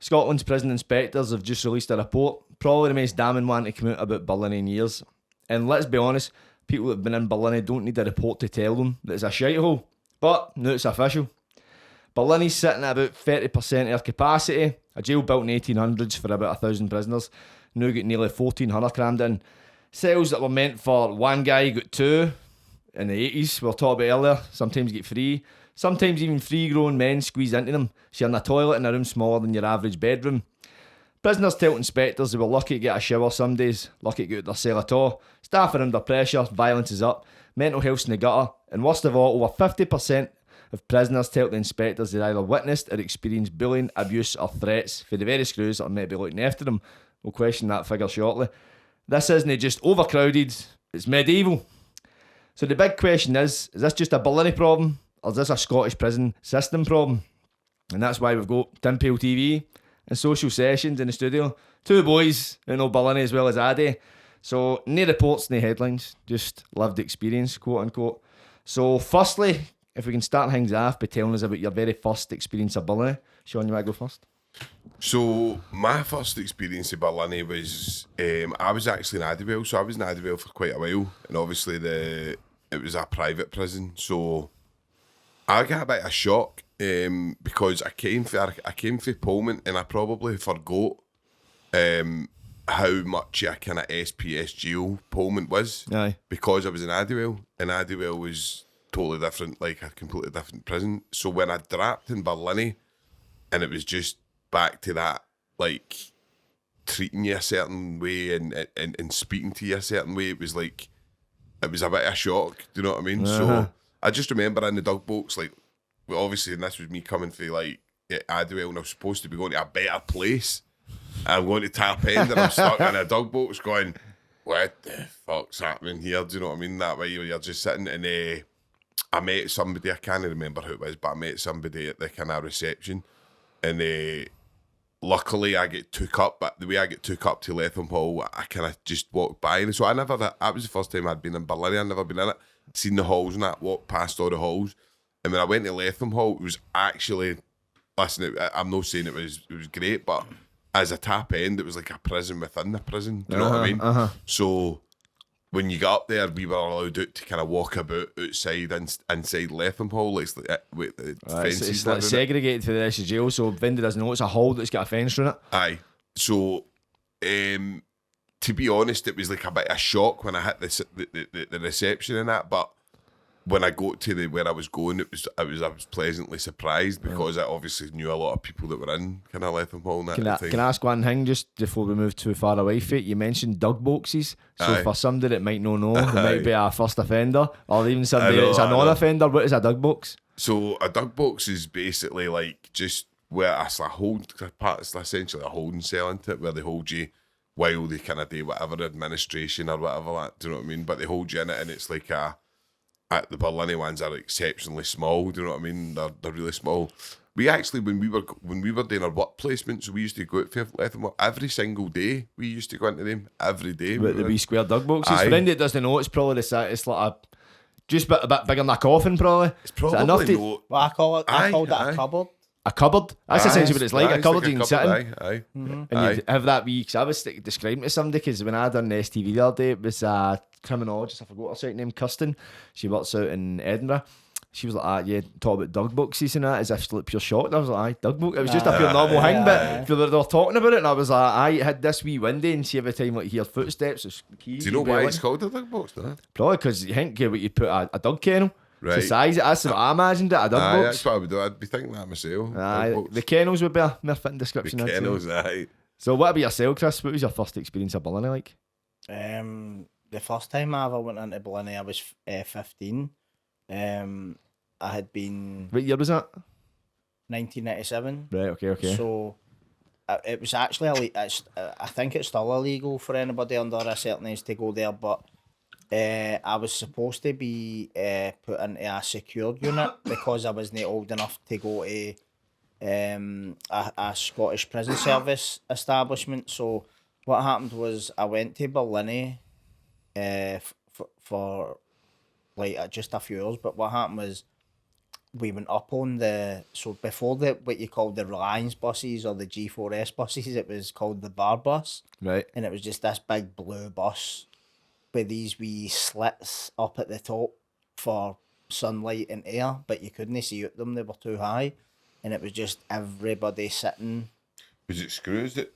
Scotland's prison inspectors have just released a report, probably the most damning one to come out about Barlinnie in years. And let's be honest, people that have been in Barlinnie don't need a report to tell them that it's a shithole. But now it's official. Barlinnie's sitting at about 30% of their capacity. A jail built in the 1800s for about 1,000 prisoners. Now got nearly 1,400 crammed in. Cells that were meant for one guy got two. In the 80s, we were talking about earlier, sometimes get three. Sometimes even 3 grown men squeeze into them, sharing a toilet in a room smaller than your average bedroom. Prisoners tell inspectors they were lucky to get a shower some days, lucky to get out their cell at all. Staff are under pressure, violence is up, mental health's in the gutter, and worst of all, over 50% of prisoners tell the inspectors they either witnessed or experienced bullying, abuse or threats for the very screws that are meant to be looking after them. We'll question that figure shortly. This isn't just overcrowded, it's medieval. So the big question is this just a Barlinnie problem? Or is this a Scottish prison system problem? And that's why we've got Tinpail TV and Social Sessions in the studio. 2 boys who know Barlinnie as well as I do. So no reports, no headlines, just lived experience, quote unquote. So firstly, if we can start things off by telling us about your very first experience of Barlinnie. Sean, you might go first. So my first experience of Barlinnie was, I was actually in Addiewell, so I was in Addiewell for quite a while. And obviously it was a private prison, so I got a bit of a shock because I came for Pullman and I probably forgot how much a kind of SPS jail Pullman was. Aye. Because I was in Addiewell, and Addiewell was totally different, like a completely different prison. So when I dropped in Barlinnie, and it was just back to that, like treating you a certain way and speaking to you a certain way, it was a bit of a shock. Do you know what I mean? So I just remember in the dog box, like, well, obviously, and this was me coming for like Addiewell, and I was supposed to be going to a better place. I'm going to Tap End, and I'm stuck in a dog box going, what the fuck's happening here? Do you know what I mean? That way you're just sitting and I met somebody, I can't remember who it was, but I met somebody at the kind of reception, and luckily I get took up, but the way I get took up to Letham Hall, I kind of just walked by, and so that was the first time I'd been in Barlinnie. I'd never been in it, seen the halls and that, walked past all the halls, and when I went to Letham Hall, it was actually, listen, I'm not saying it was great, but as a Tap End, it was like a prison within the prison. Do you know what I mean? So when you got up there, we were allowed out to kind of walk about outside inside Letham Hall, like with the fences. It's like segregated for the rest of the jail, so Vindy doesn't know it's a hall that's got a fence through it. Aye. So to be honest, it was like a bit of a shock when I hit the reception and that, but when I got to where I was going, I was pleasantly surprised because I obviously knew a lot of people that were in kind of Letham Hall and that. Can I ask one thing just before we move too far away from it? You mentioned dog boxes, so for somebody that might not know, they might be a first offender, or even somebody that's a non-offender. What is a dog box? So a dog box is basically like just where it's essentially a holding cell, isn't it, where they hold you while they kind of do whatever administration or whatever. Like, do you know what I mean? But they hold you in it, and it's like the Barlinnie ones are exceptionally small. Do you know what I mean? They're really small. We actually, when we were doing our work placements, we used to go out for Letham every single day. We used to go into them every day. With the wee square dog boxes. For anybody that doesn't know, it's probably it's like just a bit bigger than a coffin, probably. It's probably enough to. Well, I called it a cupboard. A cupboard? That's essentially what it's like. A cupboard you can sit in. Aye. And you have that wee, because I was describing to somebody, because when I done the STV the other day, it was a criminologist, I forgot her site name, Kirsten. She works out in Edinburgh. She was like, yeah, talk about dog boxes and that, as if she looked pure shocked. I was like, aye, dog box. It was just a pure normal thing, but they were talking about it, and I was like, aye, it had this wee window, and see every time like you hear footsteps, it's keys. Do you know why it's called a dog box, though? Probably because you think what you put a dog kennel. Right. The size, that's what I imagined it, a dog box. That's what I would do. I'd be thinking that myself. Aye, the kennels would be a more fitting description. The kennels, aye. So what about yourself, Chris? What was your first experience of Barlinnie like? The first time I ever went into Barlinnie, I was 15. I had been... What year was that? 1997. Right, okay. So it was actually, I think it's still illegal for anybody under a certain age to go there, but I was supposed to be put into a secured unit because I wasn't old enough to go to a Scottish prison service establishment. So what happened was I went to Barlinnie for like just a few hours, but what happened was we went up on before what you call the Reliance buses or the G4S buses, it was called the bar bus. Right. And it was just this big blue bus with these wee slits up at the top for sunlight and air, but you couldn't see out them, they were too high. And it was just everybody sitting. Was it screws that?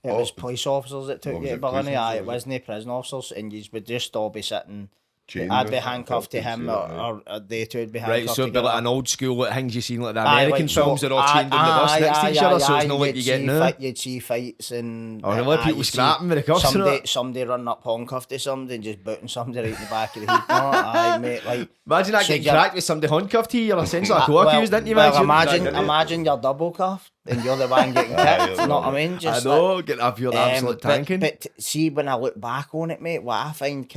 It was police officers that took was you to it police Barlinnie. Aye, officers, it wasn't prison officers, and you would just all be sitting. Chained I'd be with- handcuffed to I him, thought you or they two would be handcuffed Right, so it'd be like together. an old school like things you seen like the Aye, American like, so- films, they're all chained on the bus next to each other, so it's not like you get now. You'd see fights and... Oh, really? People you'd see scrapping with the cuffs and that? somebody running up handcuffed to somebody and just booting somebody right in the back of the head. Aye, mate, like... Imagine that so getting you're- cracked with somebody handcuffed to you, you're essentially like co-accused, didn't you? imagine you're double cuffed and you're the one getting kicked, you know what I mean? I Just know, getting up your absolute tanking. But see, when I look back on it, mate, what I find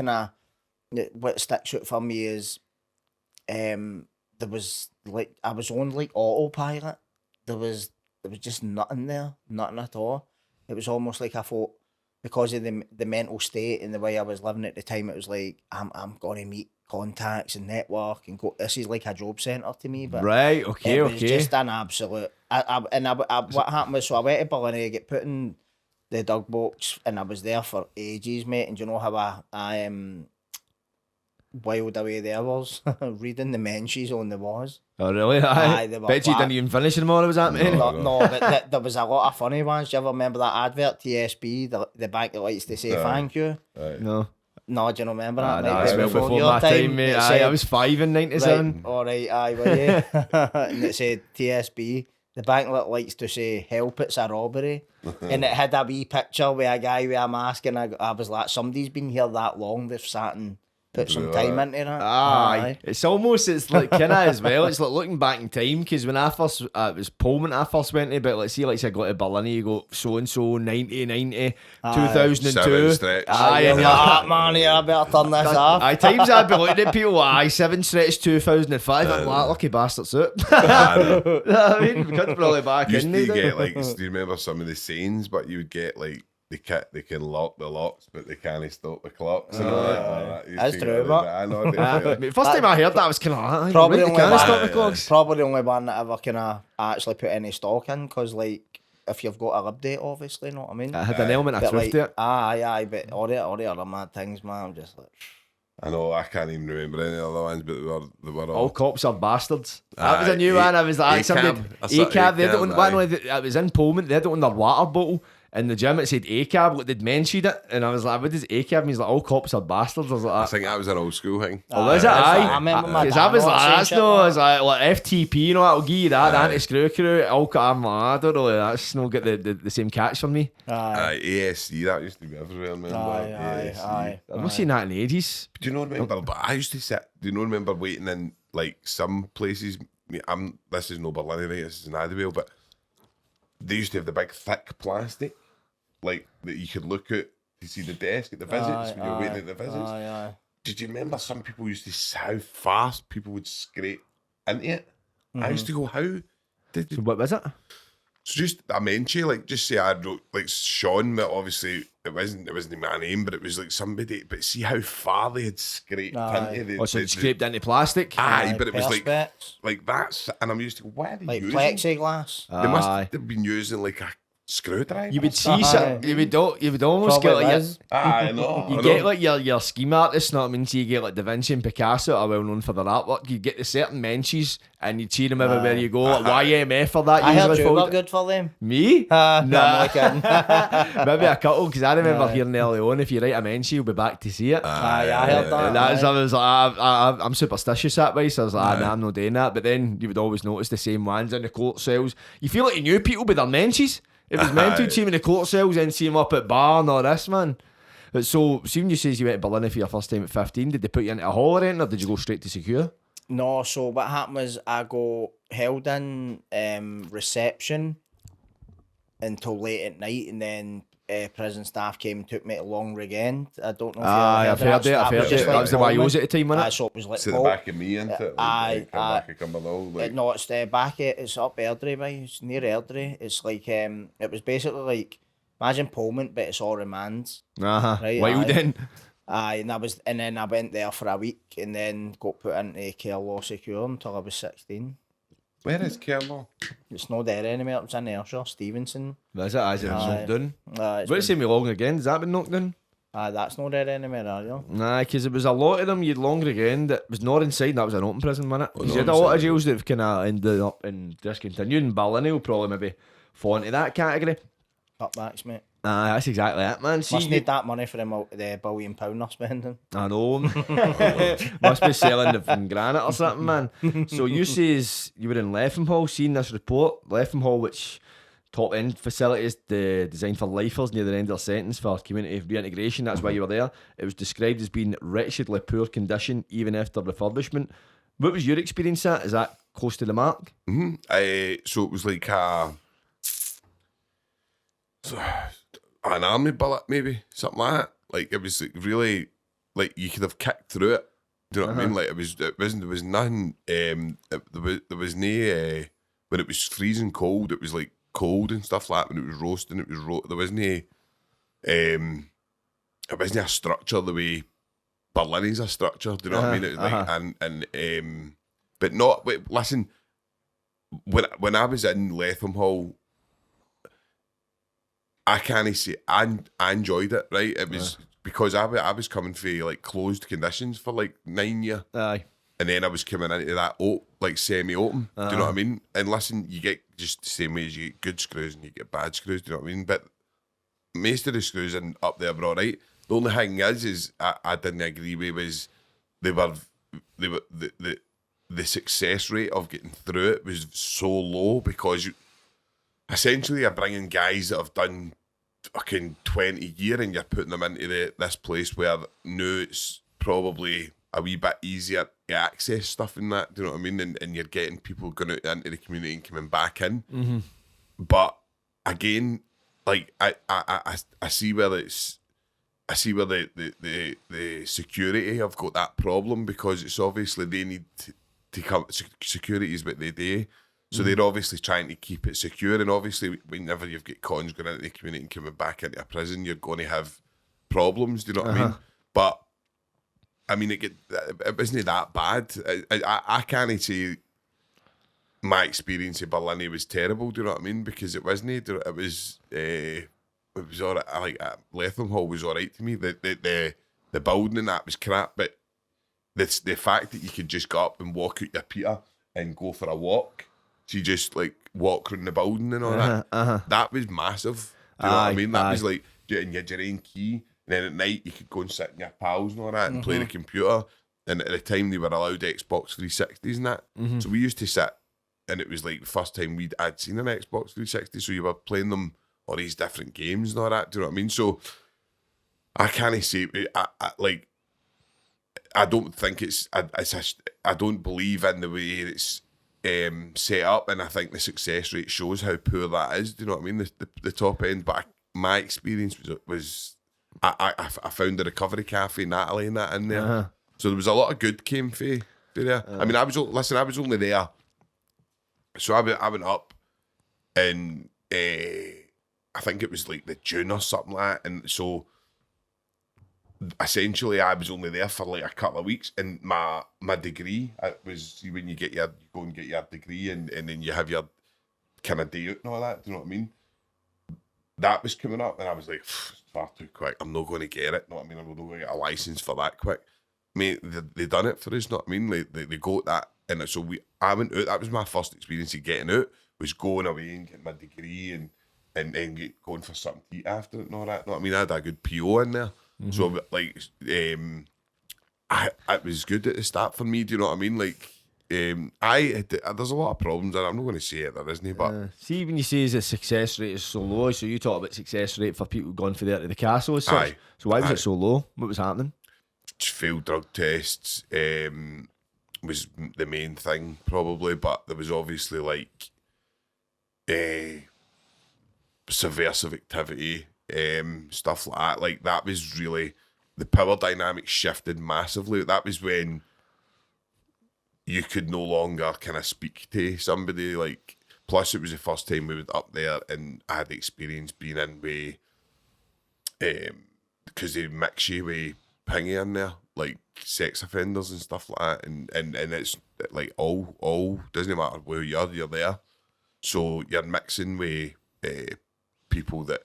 what sticks out for me is there was like I was on like autopilot. There was just nothing there, nothing at all. It was almost like I thought, because of the mental state and the way I was living at the time, it was like I'm going to meet contacts and network and go. This is like a job centre to me, but Right, okay, it was okay. just an absolute. What happened was, so I went to Barlinnie, get put in the dog box, and I was there for ages, mate. And do you know how I wild away there was reading the mentions on the walls. Oh, really? Aye, they were Bet you black. didn't even finish them all, was that, mate? No, but there was a lot of funny ones. Do you ever remember that advert, TSB, the bank that likes to say thank you? No. No, do you not remember that? No, mate? it's well before your my time, mate. it Aye, said- I was 5 in 97. Right, all right, aye, were you? And it said TSB. The bank that likes to say, help, it's a robbery. And it had a wee picture with a guy with a mask, and I was like, somebody's been here that long, they've sat and put some time into that. Aye. It's like kind of as well. It's like looking back in time, because when I first, it was Pullman I first went to, but let's see, like I go to Barlinnie, you go so and so, 90, 2002. Seven stretch. Aye, You're and like, ah, man, yeah, I better turn this off. Aye, times I'd be looking at people, aye, 7 stretch 2005, I'm like, lucky bastards, it. I mean, we could probably back Used in to there. get like, do you remember some of the sayings? But you would get like they can lock the locks, but they can't stop the clocks. And all that. Used That's to true, get but- I know. Definitely. First time I heard that, I was kind of like, Probably right, only they can't one. stop the clocks. Probably the only one that ever kind of actually put any stock in, because like, if you've got a update, obviously, you know what I mean? It had an element of But truth like, to it. aye, but all the other mad things, man, I'm just like... I know. I can't even remember any other ones, but they were all. All cops are bastards. That was a Aye, new one. I was like, ACAB. somebody, I saw ACAB, they had it ACAB, on, aye. it was in Pullman, they had it on their water bottle. In the gym, it said ACAB, like they'd mentioned it. And I was like, what does ACAB mean? He's like, all cops are bastards. I was I like, think that was an old school thing. oh, is it? that's Aye. like- I remember my Because dad I was not like, saying that's shit no, like it's like FTP, you know, I'll give you that, Aye. anti-screw crew, all I'm like, I don't know, that's not get the same catch for me. ASC, that used to be everywhere, remember? ASC. Aye. I've not seen that in ages. Do you not remember? But I used to sit. Do you not remember waiting in like some places? This is no Barlinnie, right? This is in Addervale, but they used to have the big thick plastic, like that you could look at to see the desk at the visits when you're waiting at the visits. Aye. Did you remember some people used to see how fast people would scrape into it? I used to go, how did So you? what was it? So just I mentioned you, like just say I wrote like Sean, but obviously it wasn't my name, but it was like somebody. But see how far they had scraped Aye. into the. Oh, so it scraped into plastic? Aye, but it was like Perspex, that's, and I'm used to what are they like using? plexiglass. They must Aye. have been using like a screwdriver. You would see Aye. some, you would almost get Probably like is. I know. you get like your scheme artists, know what I mean? So you get like Da Vinci and Picasso are well known for their artwork. You get the certain mentions and you see them everywhere you go. Like YMF for that I heard usually you were fold. good for them. Me? No, I'm Nah. only kidding. Maybe a couple, because I remember hearing early on, if you write a mention, you'll be back to see it. Aye, I heard that. And that's, I was like, I'm superstitious that way, so I was like, nah, I'm not doing that. But then you would always notice the same ones in the court cells. You feel like you knew people with their mentions. It was meant to see them in the court cells and see them up at bar and all this, man. But so, see when you say you went to Barlinnie for your first time at 15, did they put you into a hall or anything, or did you go straight to secure? No, so what happened was I got held in reception until late at night, and then prison staff came and took me to Long Regend. I don't know if I've heard it. I've heard it. That was the YOs at the time, Aye, wasn't it? so it was like to the back of me, into it. Aye, Back of Cumbernauld, like, No, it's the back. It's up Airdrie, by. It's near Airdrie. It's like it was basically like imagine Pullman, but it's all remands. Right, Wild aye. then. Aye, and then I went there for a week, and then got put into care law secure until I was 16. Where is Kerlaw? It's not there anymore. It's in Ayrshire, Stevenson. Is it? Has it been knocked down? It's What's it me long again? Has that been knocked down? that's not there anymore, are you? Nah, because it was a lot of them you'd longer again that was not inside. That was an open prison, wasn't it? 'Cause you had a lot of jails that have kind of ended up in discontinued. And Barlinnie will probably maybe fall into that category. Cutbacks, mate. That's exactly it, man. See, Must need that money for the £1 billion they're spending. I know. Must be selling the fucking granite or something, man. So you says you were in Letham Hall, seeing this report. Letham Hall, which top end facilities designed for lifers near the end of their sentence for community reintegration. That's why you were there. It was described as being wretchedly poor condition even after refurbishment. What was your experience at? Is that close to the mark? So it was like an army bullet, maybe something like that. Like it was like really, like you could have kicked through it. Do you know what I mean? Like there was nothing. There was no when it was freezing cold. It was like cold and stuff like that. When it was roasting, it was there wasn't it wasn't a structure the way Barlinnie's a structure. Do you know what I mean? It was like but not. Wait, listen. When I was in Letham Hall, I can't say I enjoyed it. Right, it was because I was coming for like closed conditions for like 9 years. Aye. And then I was coming into that like semi-open. Do you know what I mean? And listen, you get just the same way as you get good screws and you get bad screws. Do you know what I mean? But most of the screws up there were all right. The only thing is I didn't agree with was the success rate of getting through it was so low because essentially you're bringing guys that have done fucking 20 years and you're putting them into this place where now it's probably a wee bit easier to access stuff and that, do you know what I mean? And you're getting people going out into the community and coming back in. Mm-hmm. But again, like I see where the security have got that problem because it's obviously they need to come. Security is what they do. So they're obviously trying to keep it secure, and obviously whenever you've got cons going into the community and coming back into a prison, you're going to have problems. Do you know what I mean? But I mean, it wasn't that bad. I can't say my experience in Barlinnie was terrible. Do you know what I mean? Because it wasn't. It was all right. Like Letham Hall was all right to me. The building and that was crap, but the fact that you could just go up and walk out your Peter and go for a walk. So you just like walk around the building and all that. That was massive. Do you know what I mean? That was like getting your own key. And then at night you could go and sit in your pals and all that and play the computer. And at the time they were allowed Xbox 360s and that. So we used to sit and it was like the first time I'd seen an Xbox 360. So you were playing them all these different games and all that. Do you know what I mean? So I can't say I don't think I don't believe in the way it's set up, and I think the success rate shows how poor that is. Do you know what I mean? The top end, but my experience was I found the recovery cafe, Natalie, and that in there. So there was a lot of good came for there. I mean, I was only there. So I went up, and I think it was like the June or something like that, and so. Essentially, I was only there for like a couple of weeks, and my degree was when you go and get your degree, and then you have your kind of day out and all that. Do you know what I mean? That was coming up, and I was like, far too quick. I'm not going to get it. You know what I mean? I'm not going to get a license for that quick. Mate, they done it for us. You know what I mean? They got that, and so I went out. That was my first experience of getting out. Was going away and getting my degree and going for something to eat after it and all that. You know what I mean? I had a good PO in there. So like, it was good at the start for me. Do you know what I mean? Like, there's a lot of problems, and I'm not going to say it there, isn't it? But see, when you say the success rate is so low, so you talk about success rate for people going for there to the castle as such. Aye. So why was it so low? What was happening? Just failed drug tests was the main thing probably, but there was obviously like subversive activity. Stuff like that. Like that was really the power dynamic shifted massively. That was when you could no longer kind of speak to somebody. Like, plus it was the first time we were up there, and I had the experience being in with because they mix you with pingy in there. like sex offenders and stuff like that, and it's like all doesn't matter where you're there, so you're mixing with people that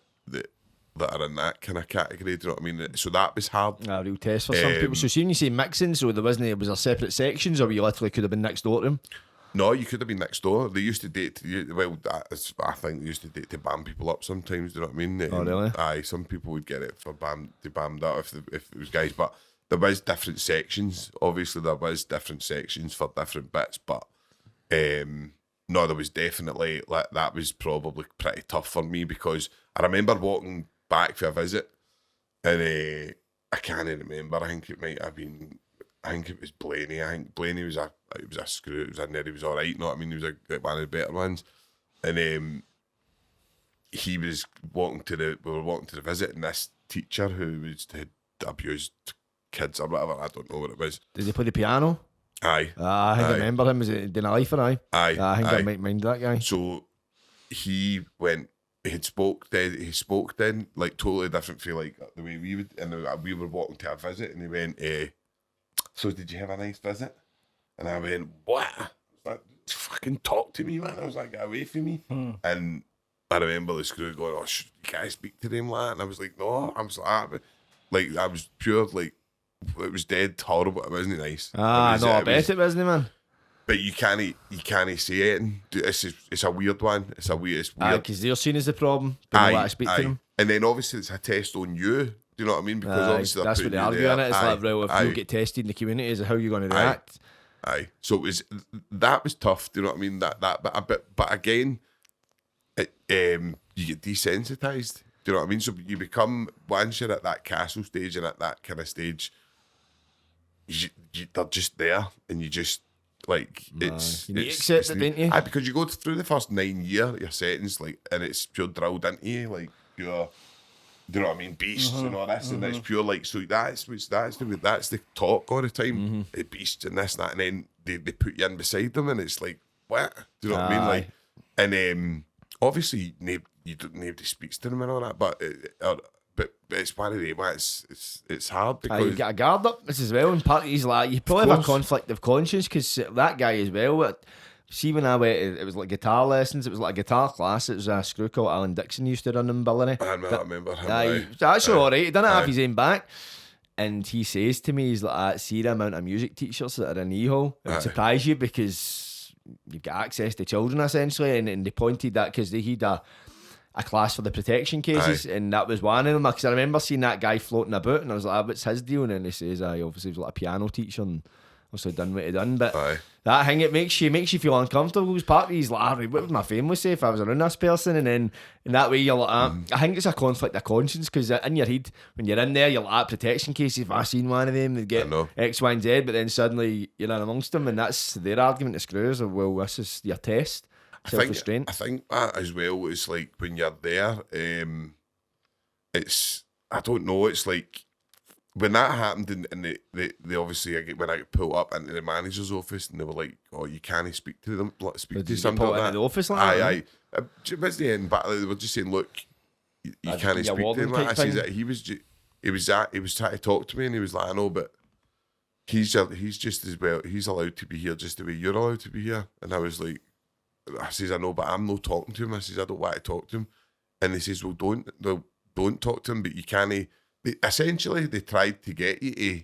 are in that kind of category. Do you know what I mean? So that was hard. A real test for some people. So see, when you say mixing, so was there separate sections, or you literally could have been next door to him? No, you could have been next door. They used to date. Well, I think they used to date to bam people up sometimes. Do you know what I mean? Oh, really? Aye, some people would get it for bammed out if it was guys, but there was different sections. Obviously, there was different sections for different bits, but no, there was definitely like that was probably pretty tough for me because I remember walking back for a visit, and I can't remember. I think it might have been. I think it was Blaney. I think Blaney was a screw. It was in there. He was all right. You know what I mean? He was one of the better ones. And he was we were walking to the visit, and this teacher who had abused kids or whatever, I don't know what it was. Did he play the piano? Aye. I think I remember him. Was it doing a lifer? Aye. I think I might mind that guy. So he went. He spoke then, like totally different feel like the way we would, and we were walking to a visit, and he went, so did you have a nice visit? And I went, what? I was like, fucking talk to me, man. I was like, get away from me. And I remember the screw going, oh, you guys speak to them, lad? And I was like, no. I was like, I was pure, like, it was dead horrible. It wasn't nice. I bet it wasn't, man. But you can't say it. It's a weird one. It's weird. Because they're seen as the problem. They don't want to speak to them. And then obviously it's a test on you. Do you know what I mean? Because obviously that's what they argue on it. It's like, well, if you get tested in the community, is how you're going to react. So that was tough. Do you know what I mean? But again, you get desensitized. Do you know what I mean? So you become, once you're at that castle stage and at that kind of stage, they're just there, and you just like you need to accept it, don't you? Because you go through the first 9 years, your sentence, like, and it's pure drilled into you, like you're. Do you know what I mean? Beasts and all this, and it's pure like, so that's the talk all the time. Beasts and this and that, and then they put you in beside them, and it's like, what? Do you know what I mean? Like, and obviously nobody speaks to them and all that, but it's one of them. It's hard because you get a guard up as well, and part of he's like you probably have a conflict of conscience because that guy as well. See, when I went, it was like guitar lessons. It was like a guitar class. It was a screw called Alan Dixon used to run in Barlinnie. I remember him. He's actually all right. He didn't have his own back. And he says to me, he's like, see the amount of music teachers that are in E-Hall. It would surprise you because you've got access to children essentially. And they pointed that because they had a class for the protection cases, and that was one of them. Because I remember seeing that guy floating about, and I was like, what's his deal? And then he says, obviously he was like a piano teacher, and also done what he done, but that thing, it makes you feel uncomfortable. As part of he's like, what would my family say if I was around this person? And then in that way you're like, I think it's a conflict of conscience because in your head when you're in there you're like, protection cases, if I seen one of them they get X, Y and Z, but then suddenly you're in amongst them, and that's their argument to screws of, well, this is your test, self-restraint. I think that as well is like when you're there, it's, I don't know, it's like when that happened, and they obviously, when I got pulled up into the manager's office, and they were like, "Oh, you can't speak to them, speak to somebody like that." The office, like aye. Towards the end, but they were just saying, "Look, you can't speak to him." I says that he was trying to talk to me, and he was like, "I know, but he's just as well. He's allowed to be here just the way you're allowed to be here." And I was like, "I says I know, but I'm not talking to him." I says, "I don't want to talk to him," and he says, "Well, don't talk to him, but you can't." Essentially, they tried to get you to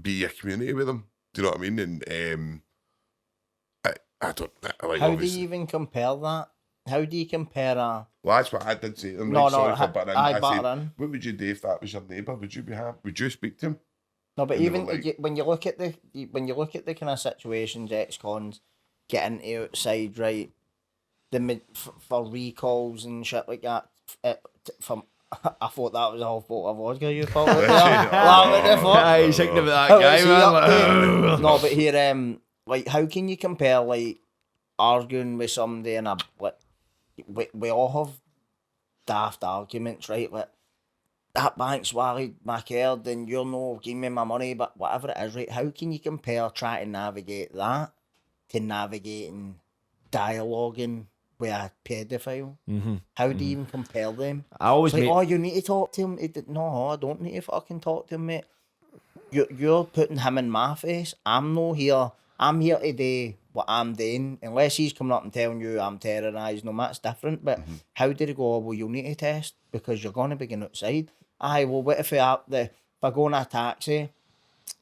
be a community with them. Do you know what I mean? And I don't like. How do you even compare that? How do you compare a? Well, that's what I did say. I'm no, sorry for butting in. I said, in. what would you do if that was your neighbour? Would you be happy? Would you speak to him? No, but even when you look at the kind of situations ex-cons get into outside, right? For recalls and shit like that. I thought that was a whole bottle of vodka you called it. He's thinking about that guy, man. No, but here, like, how can you compare, like, arguing with somebody and we all have daft arguments, right? Like, that bank's wallied my card and you're no giving me my money, but whatever it is, right? How can you compare trying to navigate that to navigating dialoguing with a paedophile? How do you even compare them? I always like, you need to talk to him. No, I don't need to fucking talk to him, mate. you're putting him in my face. I'm here to do what I'm doing. Unless he's coming up and telling you I'm terrorising them, that's different. But how did he go, well, you'll need to test because you're going to be going outside. Aye, well, what if if I go in a taxi,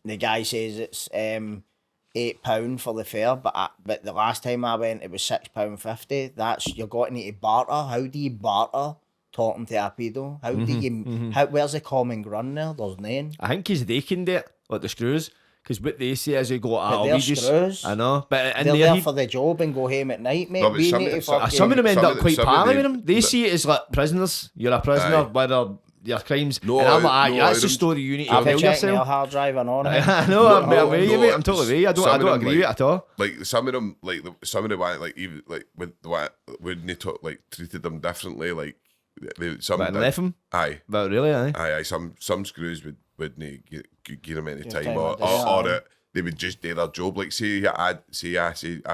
the guy says it's £8 for the fare, but the last time I went, it was £6.50. That's, you're going to need to barter. How do you barter talking to a pedo? How do you, where's the common ground there? There's none. I think they can do it, like the screws. Because what they say is they go, But we they're just... screws. I know, but in They're there... there for the job and go home at night, mate. No, but We some need of to the- some- fucking... Some of them end Some up of the- quite some of paranoid the- with them. They see it as like prisoners. You're a prisoner, Aye. whether your crimes... No, and I'm like, no, that's I the don't- story you need to I'll tell be checking your yourself. hard drive and on it. I know, I'm No, with you, no, mate. I'm totally with you. I some don't of them, agree with it at all. Like some of them, some of the one, like even like with the one when they talk, like treated them differently, like some. But in Letham? Aye, But really, aye. aye. Some screws wouldn't give them any time, time or of day, aye. they would just do their job. Like say I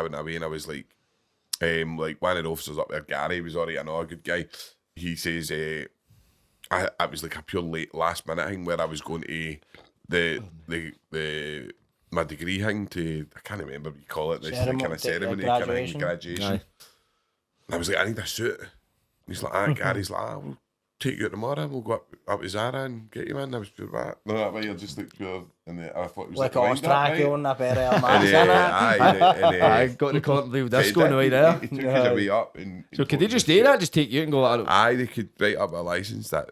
went away and I was like one of the officers up there, Gary, was already a good guy. He says, I was like a pure last minute thing where I was going to the my degree thing to, I can't remember what you call it, this kind of ceremony, graduation. graduation. Aye. And I was like, I need a suit. And he's like, Gary's like, we'll take you out tomorrow. We'll go up to Zara and get you in. I was pure back. No, that way you're just like pure. And I thought it was Like a a wind-up night. track on a pair of And, mask, innit? I got the contemplative disco on the way there. He took his way up. And So could they just do that? Just take you and go, Aye, they could write up a licence that.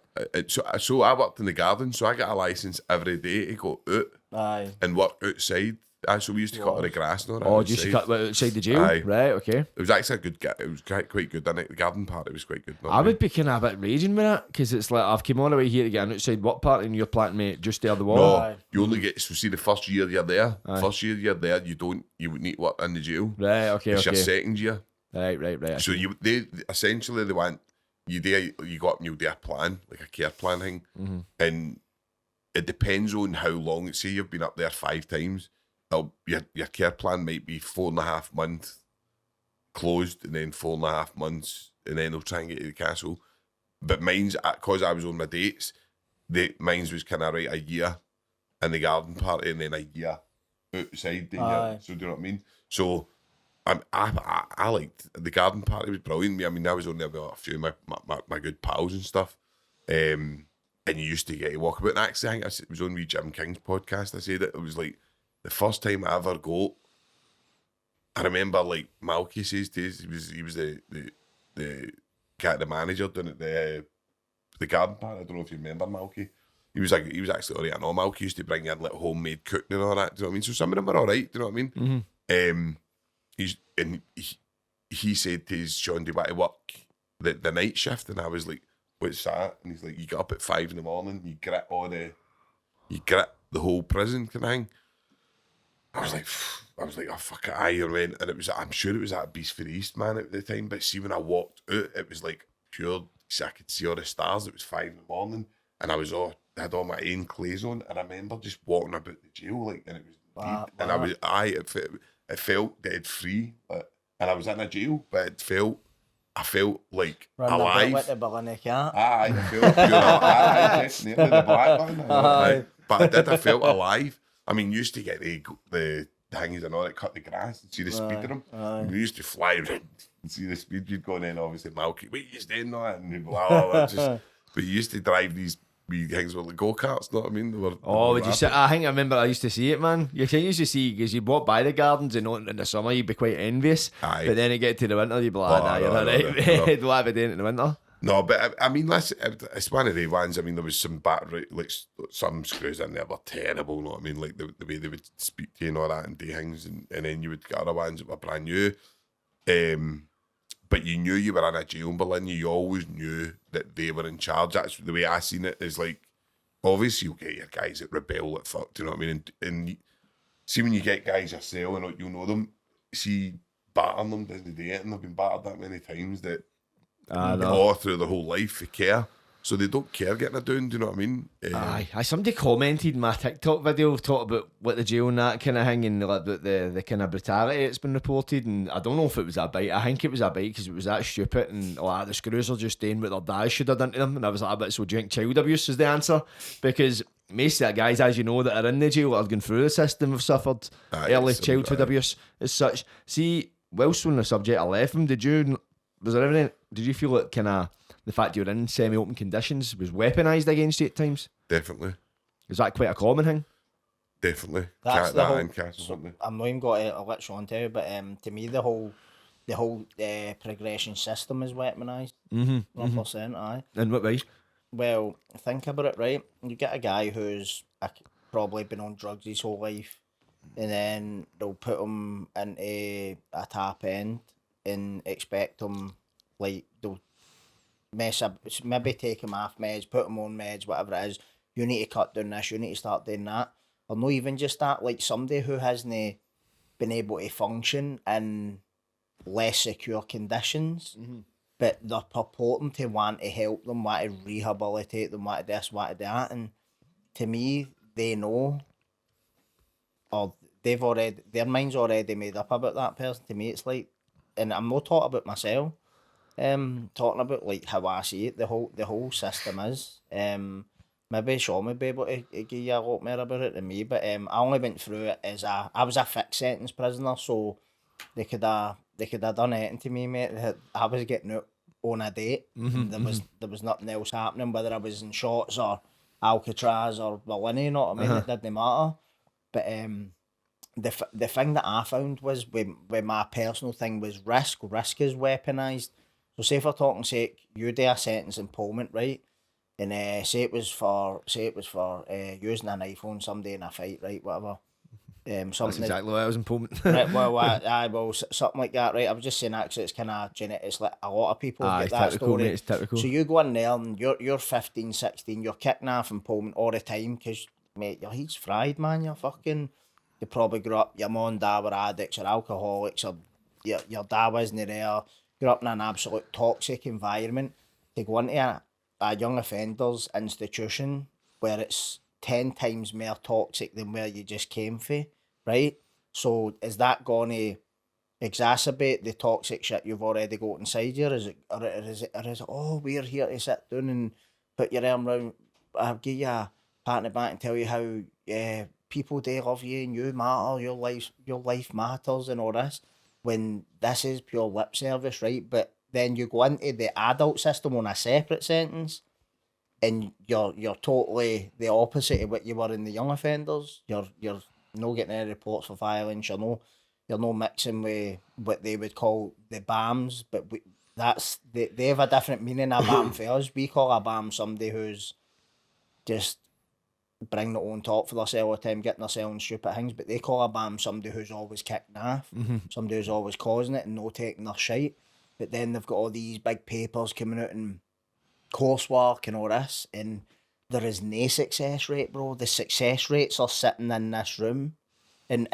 So I worked in the garden, so I got a licence every day to go out Aye. and work outside. So we used to cut all the grass and all that. oh, just to cut outside the jail? Aye. Right, okay. It was actually a good. It was quite good. And the garden part, it was quite good. I would be kind of a bit raging with it because it's like I've come all the way here to get an outside work party and you're planting me just there the wall. No, Aye. you only get see the first year you're there. First year you're there, you would need to work in the jail. Right, okay, It's your okay. second year. Right. So they essentially they want you go up and you do a plan, like a care plan thing, and it depends on how long. Say you've been up there 5 times, your care plan might be 4.5 months closed, and then 4.5 months, and then they'll try and get you to the castle. But mine's, because I was on my dates, mine's was kind of right a year in the garden party, and then a year outside the year. So do you know what I mean? So I liked the garden party. Was brilliant. I mean, I was only about a few of my good pals and stuff. And you used to get to walk about. And actually, I think it was on Jim King's podcast. I said it was like the first time I ever got. I remember like Malky says to us, he was the guy, the manager down at the garden party. I don't know if you remember Malky. He was actually alright. I know Malky used to bring in like homemade cooking and all that. Do you know what I mean? So some of them were alright. Do you know what I mean? He said to his Sean, do you want to work the night shift? And I was like, what's that? And he's like, you get up at 5 in the morning, you grit the whole prison kind of thing. I was like, oh fuck it, aye, and it was, I'm sure it was at Beast for the East, man, at the time. But see, when I walked out, it was like pure. See, I could see all the stars. It was 5 in the morning, and I had all my own clothes on, and I remember just walking about the jail, like, and it was deep, and it felt dead free, and I was in a jail, but I felt like alive. With the Barlinnie cat. Aye, I felt pure alive. Nearly the black one. Aye. But I felt alive. I mean, you used to get the hangings and all that, cut the grass and see the speed of them. We used to fly around and see the speed you'd go, and then obviously Malky, wait, you staying on that? And you'd go, but you used to drive these wee things with the go-karts, know what I mean? They were Would you sit? I think I remember I used to see it, man. You used to see, because you'd walk by the gardens and in the summer you'd be quite envious. Aye. But then it get to the winter, you'd be like, nah, you're not right. Don't have it in the winter. No, but I mean, it's one of the ones. I mean, there was some like some screws in there were terrible. You know what I mean? Like the way they would speak to you and all that and do things, and then you would get other ones that were brand new. But you knew you were in a jail in Barlinnie. You always knew that they were in charge. That's the way I seen it. Is like, obviously you'll get your guys that rebel like fuck. Do you know what I mean? And see, when you get guys yourself and you know them, see battering them doesn't do it, and they've been battered that many times that. All through their whole life they care, so they don't care getting it down. Do you know what I mean? Aye, somebody commented in my TikTok video talking about what the jail and that kind of thing, and like, about the kind of brutality that's been reported. And I don't know if it was a bite. I think it was a bite because it was that stupid, and the screws are just doing what their dad should have done to them. And I was like, so do you think child abuse is the answer? Because most of the guys, as you know, that are in the jail that are going through the system have suffered early childhood abuse as such. See, whilst on the subject of Letham, did you feel that kind of the fact you were in semi-open conditions was weaponised against you at times? Definitely. Is that quite a common thing? Definitely. That's the whole. Something. I'm not even going to lecture on to you, but to me the whole progression system is weaponised. 100%. Aye. In what way? Well, think about it, right? You get a guy who's probably been on drugs his whole life, and then they'll put him into a tap end and expect him, like, they'll mess up, maybe take him off meds, put him on meds, whatever it is. You need to cut down this, you need to start doing that. Or not even just that, like somebody who hasn't been able to function in less secure conditions, but they're purporting to want to help them, want to rehabilitate them, want to this, want to that. And to me, they know, or their mind's already made up about that person. To me, it's like, and I'm not talking about myself, talking about like how I see it, the whole system is. Maybe Sean would be able to give you a lot more about it than me, but I only went through it as I was a fixed sentence prisoner, so they could have done anything to me, mate. I was getting out on a date. There was nothing else happening, whether I was in Shots or Alcatraz or Barlinnie, you know what I mean? It didn't matter. But the thing that I found was when my personal thing was risk. Risk is weaponised. So say if we're talking, say you do a sentence impoundment, right? And say it was for using a knife on somebody in a fight, right? Whatever. That's exactly what I was important. Right, well, something like that, right? I was just saying that 'cause it's kind of genetic. It's like a lot of people get that story. Mate, it's typical. So you go in there and you're 15, 16, you're kicking off impoundment all the time because, mate, your head's fried, man. You probably grew up, your mum and dad were addicts or alcoholics, or your dad wasn't there. Grew up in an absolute toxic environment. To go into a young offenders institution where it's 10 times more toxic than where you just came from, right? So is that going to exacerbate the toxic shit you've already got inside you? Or is it, oh, we're here to sit down and put your arm around, I'll give you a pat on the back and tell you how people do love you and you matter, your life matters and all this, when this is pure lip service, right? But then you go into the adult system on a separate sentence, and you're totally the opposite of what you were in the young offenders. You're not getting any reports for violence. You're no mixing with what they would call the BAMs, but they have a different meaning. A BAM for us, we call a BAM somebody who's just bring their own top for themselves all the time, getting themselves in stupid things. But they call a BAM somebody who's always kicking off, somebody who's always causing it and not taking their shite. But then they've got all these big papers coming out and coursework and all this, and there is no success rate, bro. The success rates are sitting in this room, and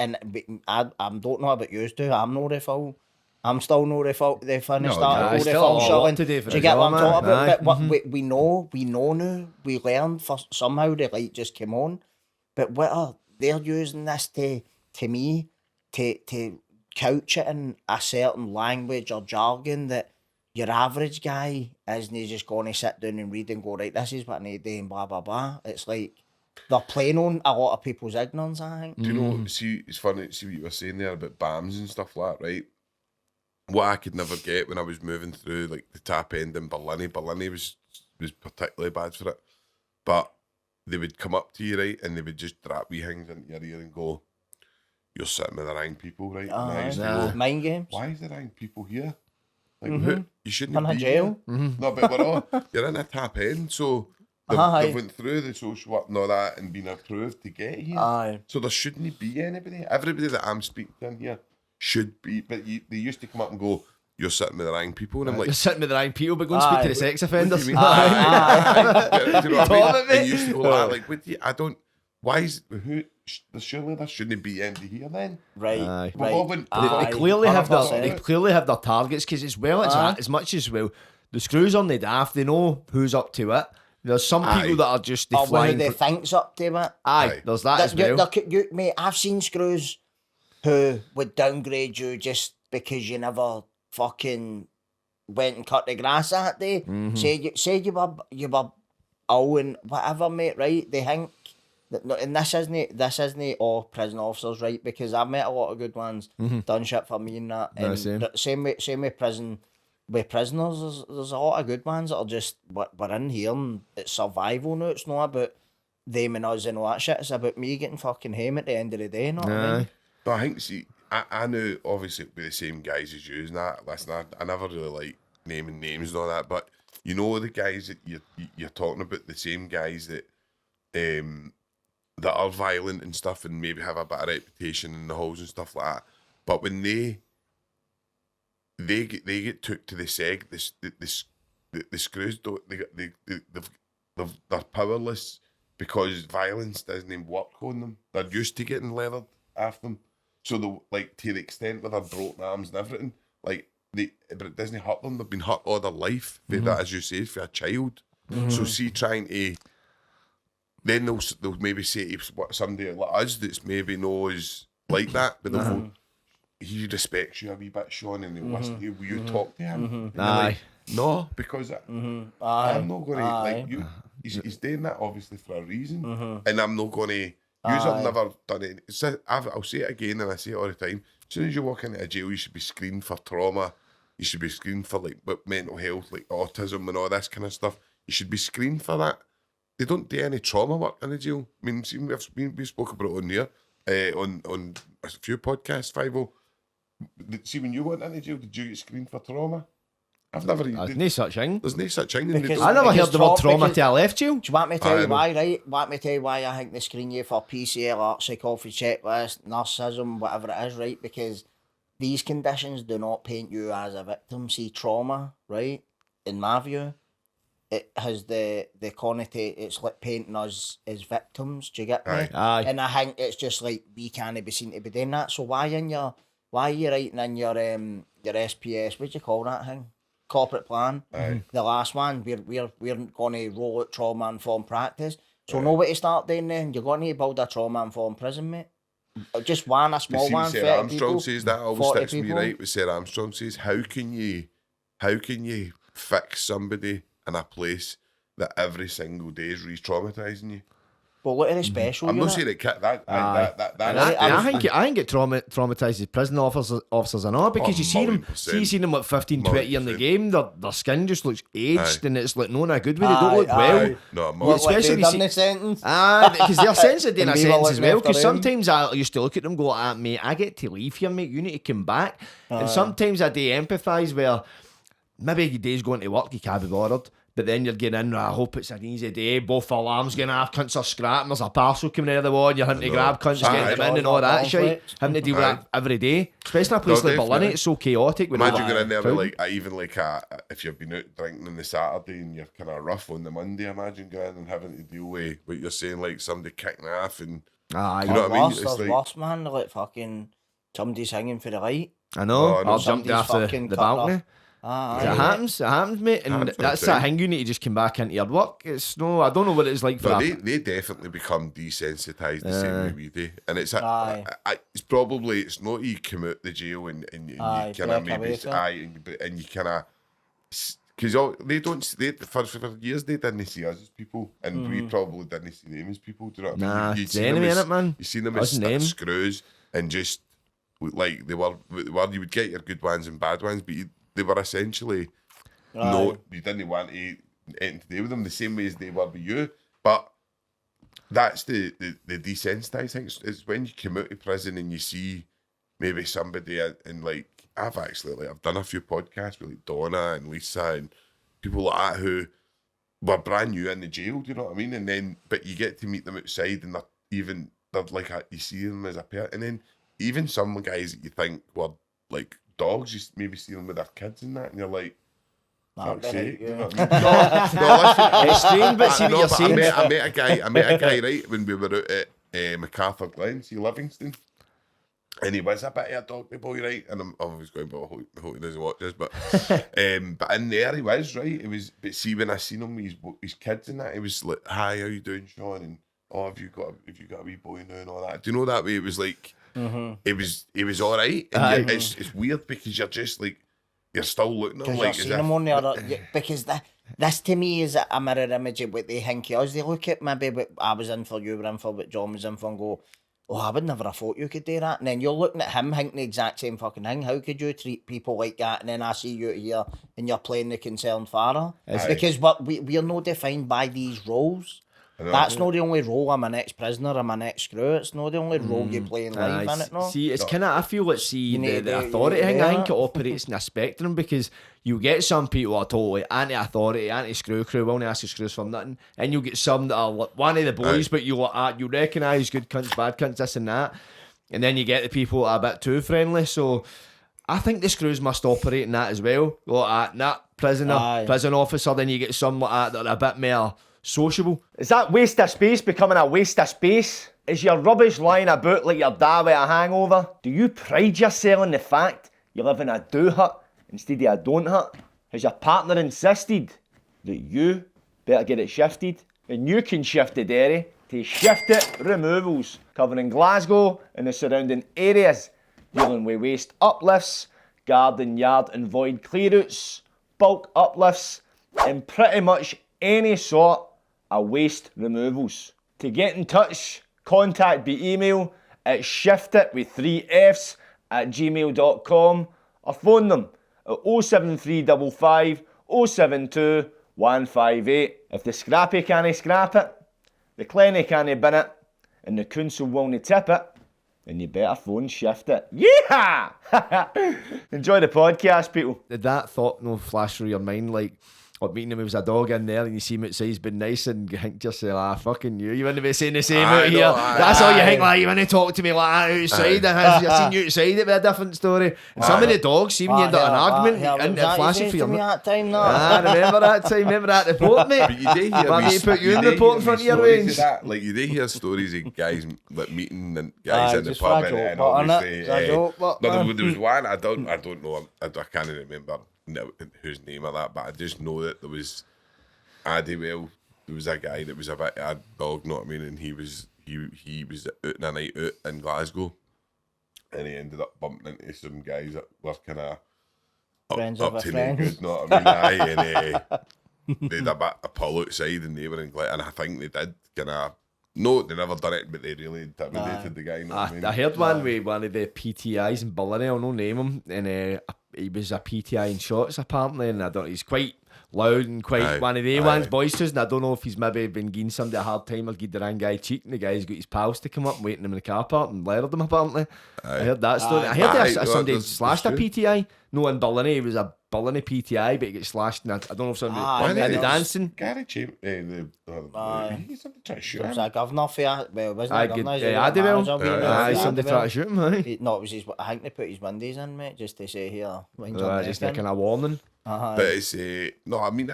I don't know about you two. I'm no refill. I'm still no refill. They finished that whole refill shilling. Do you get what I'm talking about? But we know now. We learned for somehow the light just came on. But what they're using this to me to couch it in a certain language or jargon that your average guy isn't just going to sit down and read and go, right, this is what I need to do and blah, blah, blah. It's like they're playing on a lot of people's ignorance, I think. Do you know, see, it's funny to see what you were saying there about BAMs and stuff like that, right? What I could never get when I was moving through like the tap end in Barlinnie was particularly bad for it. But they would come up to you, right, and they would just drop wee things into your ear and go, you're sitting with the wrong people, right? And I used to go, mind games. why is the wrong people here? Like, who, you shouldn't be jail. No, but we're all, you're in a tap end, so they've went through the social work and all that and been approved to get here. So there shouldn't be anybody. Everybody that I'm speaking to in here should be, but they used to come up and go, you're sitting with the wrong people, and I'm like, you're sitting with the wrong people, but go and speak to the sex offenders. Do you know what I mean? And you used to go like, what do you, I don't, why is, surely there shouldn't be anybody here then. Right. They clearly have their targets, because as well, it's as much as well, the screws on the daft, they know who's up to it. There's some people that are just flying. Who they think's up to it. There's that as well. Mate, I've seen screws who would downgrade you just because you never fucking went and cut the grass that day. Say you were ill and whatever, mate, right? They think No, and this isn't all prison officers, right? Because I've met a lot of good ones, done shit for me and that. And same with prison. With prisoners, there's a lot of good ones that are just we're in here and it's survival now. It's not about them and us and all that shit. It's about me getting fucking home at the end of the day. You know what I mean? But I think, see, I know obviously it'll be the same guys as you and that. Listen, I never really like naming names and all that, but you know the guys that you're talking about, the same guys that that are violent and stuff and maybe have a bad reputation in the halls and stuff like that. But when they get took to the seg, the screws don't, they're powerless because violence doesn't work on them. They're used to getting leathered after them. So they, like, to the extent where they're broken arms and everything, like but it doesn't hurt them. They've been hurt all their life for that, as you say, for a child. So see, trying to, then they'll maybe say to somebody like us that's maybe knows like that, but they'll go, he respects you a wee bit, Sean, and he'll listen to you. Will you talk to him? Like, no, because I'm not going to, like, you. He's doing that obviously for a reason, and I'm not going to. You've never done it. I'll say it again, and I say it all the time. As soon as you walk into a jail, you should be screened for trauma. You should be screened for like mental health, like autism and all this kind of stuff. You should be screened for that. They don't do any trauma work in the jail. I mean, see, we spoke about it on here, on a few podcasts, 5-0. See, when you went into jail, did you get screened for trauma? I've never. There's no such thing. There's no such thing. I never heard the word trauma till I left you. Do you want me to tell you why, right? Want me to tell you why I think they screen you for PCL, psychopathy checklist, narcissism, whatever it is, right? Because these conditions do not paint you as a victim. See, trauma, right? In my view, it has the connotation. It's like painting us as victims. Do you get me? Aye. And I think it's just like we can't be seen to be doing that. So why are you writing in your SPS? What do you call that thing? Corporate plan. The last one, we're going to roll out trauma informed practice. So know what to start doing then. You're going to build a trauma informed prison, mate. Just a small one. Sarah Armstrong says that always sticks me right. What Sarah Armstrong says, how can you fix somebody in a place that every single day is re-traumatising you? But look at the special. I'm not saying it I think it traumatises prison officers and all, because you see them like 15, 20 years in the game, their skin just looks aged, and it's like not a good way. They don't look well. No, especially done the sentence. Because their sentence are doing a sentence as well. Because sometimes I used to look at them and go, mate, I get to leave here, mate. You need to come back. And sometimes I do empathise where maybe your day's going to work, you can't be bothered. But then you're getting in, I hope it's an easy day, both alarms going off, cunts are scrapping, there's a parcel coming out of the wall, you're having to grab cunts, getting them in and all that shit. Having to deal with that every day. Especially in a place like Barlinnie, it's so chaotic. Imagine going in there with if you've been out drinking on the Saturday and you're kind of rough on the Monday, imagine going in and having to deal with what you're saying, like somebody kicking off and... you know what I mean? It's worse, man, like fucking somebody's hanging for the light. I know, I'll jump off the balcony. It happens, mate, and that's that thing. You need to just come back into your work. It's no, I don't know what it's like for. But they definitely become desensitised the same way we do, and it's it's probably it's not you come out the jail and you kind of maybe and you kind of because they for years they didn't see us as people, and we probably didn't see them as people. Do you know what I mean? It's the enemy in it, man. You seen them as screws, and just like they were. You would get your good ones and bad ones, but they were essentially you didn't want to anything to do with them the same way as they were with you. But that's the desensitised thing. It's when you come out of prison and you see maybe somebody and like I've done a few podcasts with like Donna and Lisa and people like that who were brand new in the jail, do you know what I mean? And then but you get to meet them outside and they're like you see them as a pair, and then even some guys that you think were like dogs, you maybe see them with their kids and that, and you're like, fuck's sake, you know what I mean? No, listen, it's strange, but see what you're saying. I met a guy, right, when we were out at MacArthur Glen, see Livingston, and he was a bit of a doggy boy, right, and I'm always going, but I hope he doesn't watch this, but in there he was, right, but see when I seen him with his kids and that, he was like, hi, how you doing, Sean, and have you got a wee boy now and all that, do you know that way, it was like, it was all right, and it's weird because you're just like you're still looking at him like you're seeing him on there because This to me is a mirror image of what they think of us. They look at maybe what I was in for, you were in for, what John was in for, and go, oh, I would never have thought you could do that. And then you're looking at him thinking the exact same fucking thing. How could you treat people like that? And then I see you here and you're playing the concerned father. It's because we're not defined by these roles. That's not the only role. I'm an ex-prisoner, I'm an ex-screw. It's not the only role you play in life, innit? No? See, it's kind of, I feel it's the authority thing. I think it operates in a spectrum, because you get some people that are totally anti-authority, anti-screw crew, won't ask the screws for nothing, and you get some that are one of the boys, but you recognise good cunts, bad cunts, this and that, and then you get the people that are a bit too friendly. So I think the screws must operate in that as well. Like that prison officer, then you get some like that are a bit more sociable. Is that waste of space becoming a waste of space? Is your rubbish lying about like your dad with a hangover? Do you pride yourself in the fact you live in a do hut instead of a don't hut? Has your partner insisted that you better get it shifted? And you can shift the dairy to Shift It Removals, covering Glasgow and the surrounding areas, dealing with waste uplifts, garden, yard and void clear-outs, bulk uplifts, and pretty much any sort of waste removals. To get in touch, contact by email at shiftit@gmail.com or phone them at 07355 072 158. If the scrappy can't scrap it, the clenny can't bin it, and the council won't tip it, then you better phone Shift It. Yeah! Enjoy the podcast, people. Did that thought flash through your mind, like, what, meeting him, there was a dog in there and you see him outside, he's been nice, and you think to yourself, fucking you wouldn't be saying the same out here. That's all you think, like, you want to talk to me like that outside. I've seen you outside, it'd be a different story. And some of the dogs, see when you end up an argument, and it flashing for you. That time, no. Remember that time, remember that report, mate? But you do hear put you in the report in front of your range. Like, you do hear stories of guys like meeting and guys in the pub, and obviously there was one, I don't know, I can't remember whose name of that, but I just know that there was there was a guy that was a bit of a dog, know what I mean, and he was out on a night out in Glasgow, and he ended up bumping into some guys that were kind of up to no good, know what I mean? And they had a bit of pull outside, and they were in Glasgow, and I think they did kind of. No, they never done it, but they really intimidated the guy. Know what I mean? I heard one with one of the PTIs in Barlinnie, I'll not name him, and he was a PTI in shots apparently, and he's quite loud and quite one of the ones boisterous, and I don't know if he's maybe been giving somebody a hard time or giving the wrong guy cheek, and the guy's got his pals to come up and waiting him in the car park and lathered him apparently. I heard that story. I heard somebody slashed a PTI. No, in Barlinnie, it was a Barlinnie PTI, but he got slashed, and I don't know if somebody in the dancing. Gary Champ, he's somebody trying to shoot him. Was a governor for that? Well, wasn't a governor? Somebody tried to shoot him, No, it was his, I think they put his windies in, mate, just to say, here, just like a warning. But it's no, I mean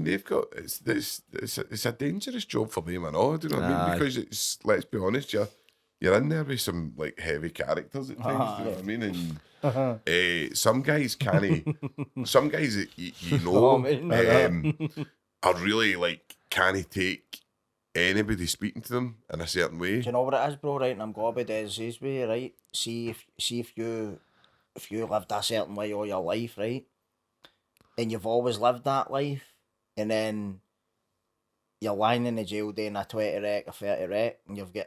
they've got it's a dangerous job for them and all. Do you know what I mean? Because it's, let's be honest, you're in there with some like heavy characters at times. Do you know what I mean? And some guys can't. Some guys that you know are really like can't take anybody speaking to them in a certain way. Do you know what it is, bro? Right, and I'm going to be dead serious with you, right? See if you lived a certain way all your life, right? And you've always lived that life, and then you're lying in the jail doing a 20 rec or 30 rec, and you've got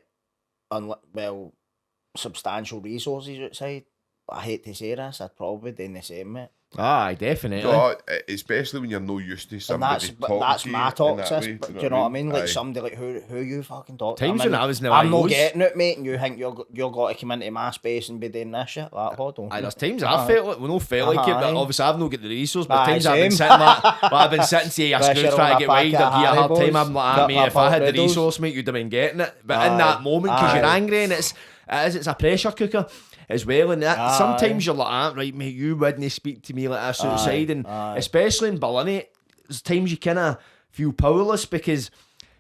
substantial resources outside. I hate to say this, I'd probably do the same, mate. Aye, definitely. No, especially when you're not used to somebody talking that's to my you talk, in that sis. way, Do you know what I mean? Like somebody like who you fucking talk to. Times when I was in the I'm not getting it, mate, and you think you're got to come into my space and be doing this shit. Like, hold on. There's times I felt like, like it, but obviously I've not got the resource, but times I've been sitting saying your screws trying to get wide or give a hard time, I'm like, mate, if I had the resource, mate, you'd have been getting it. But in that moment, because you're angry, and it's a pressure cooker as well, and that sometimes you're like, right, mate, you wouldn't speak to me like this outside, and especially in Barlinnie, there's times you kind of feel powerless, because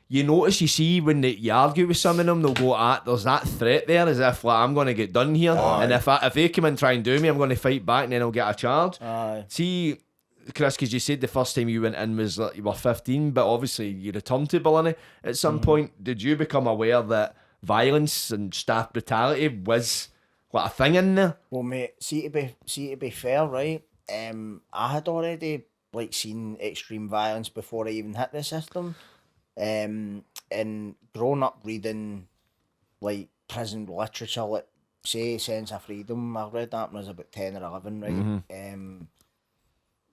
you notice, you see when you argue with some of them, they'll go, there's that threat there, as if like, I'm going to get done here, and if they come and try and do me, I'm going to fight back, and then I'll get a charge. See, Chris, because you said the first time you went in was like you were 15, but obviously you returned to Barlinnie at some point. Did you become aware that violence and staff brutality was like a thing in there? Well, mate, see to be fair, right? I had already like seen extreme violence before I even hit the system. And growing up reading like prison literature, like say Sense of Freedom, I read that when I was about 10 or 11, right?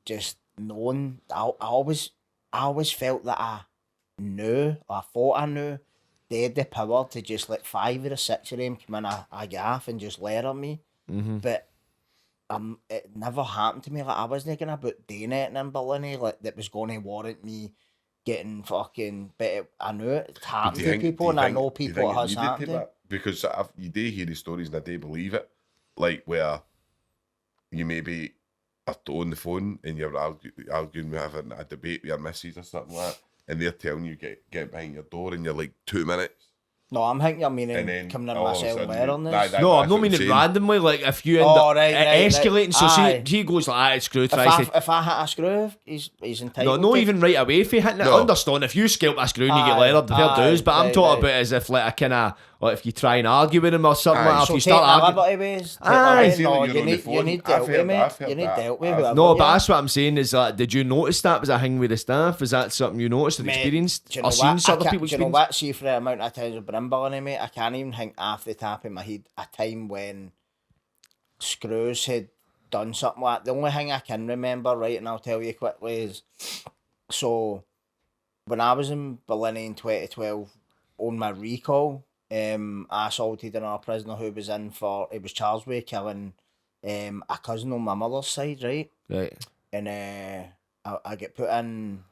Just knowing, I always felt that I knew, or I thought I knew, they had the power to just let 5 or 6 of them come in a gaff and just lair on me. But it never happened to me. Like, I wasn't going about doing anything in Barlinnie like that was going to warrant me getting fucking. But I knew it happened to people, and I know people it has happened to. Because you do hear the stories and I do believe it, like where you maybe are on the phone and you're arguing with having a debate with your missus or something like that, and they're telling you get behind your door and you're like 2 minutes. No, I'm thinking I'm meaning coming in myself where on this. No, I'm not meaning randomly. Like if you end up escalating, so see, he goes like, "It's screw tries if I hit a screw, he's entitled. No, not even right away if he hitting it. I understand if you scalp a screw and you get leathered, the fair dues. But I'm talking about as if like a kind of, like if you try and argue with him or something. Like, so if you start arguing, you need help with me. You need help with. No, but that's what I'm saying is that. Did you notice that was a thing with the staff? Is that something you noticed or experienced or seen other people experience? Do you know what? See, for the amount of times I've been in Barlinnie, mate, I can't even think off the top of my head a time when screws had done something like that. The only thing I can remember, right, and I'll tell you quickly, is so when I was in Barlinnie in 2012 on my recall, I assaulted another prisoner who was in for, it was charged with killing a cousin on my mother's side, right? Right. And I get put in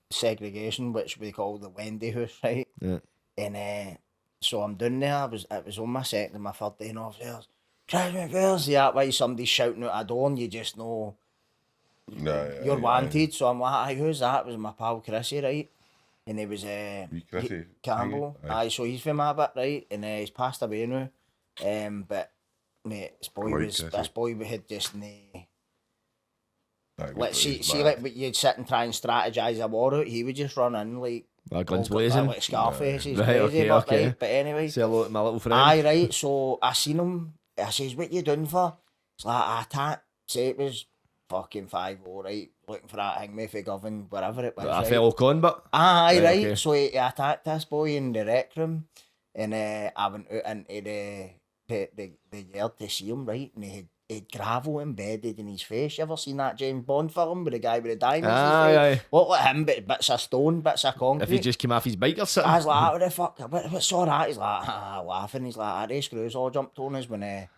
segregation, which we call the Wendy house, right? Yeah. And so I'm down there. It was on my second and my third day in office. Try me first. Yeah, why somebody's shouting out a door and you just know you're wanted. So I'm like, "Aye, who's that?" It was my pal Chrissy, right? And he was Campbell. Aye, so he's from my bit, right? And he's passed away now. But mate, this boy had just like like you'd sit and try and strategise a war out. He would just run in like guns blazing, like Scarface. He's right, crazy, okay. But anyway, say hello to my little friend. Aye, right. So I seen him. I says, "What you doing for?" It's like I attacked. Say it was fucking 5-0, right? Looking for that hangman for Govan, wherever it was. A fellow convict. Aye, right. Okay. So he attacked this boy in the rec room, and I went out into the yard to see him, right? And he had gravel embedded in his face. You ever seen that James Bond film with the guy with the diamonds? Aye. Look like him, but bits of stone, bits of concrete. If he just came off his bike or something. I was like, "What the fuck? What's all that?" He's like, laughing. He's like, "These screws all jumped on us when I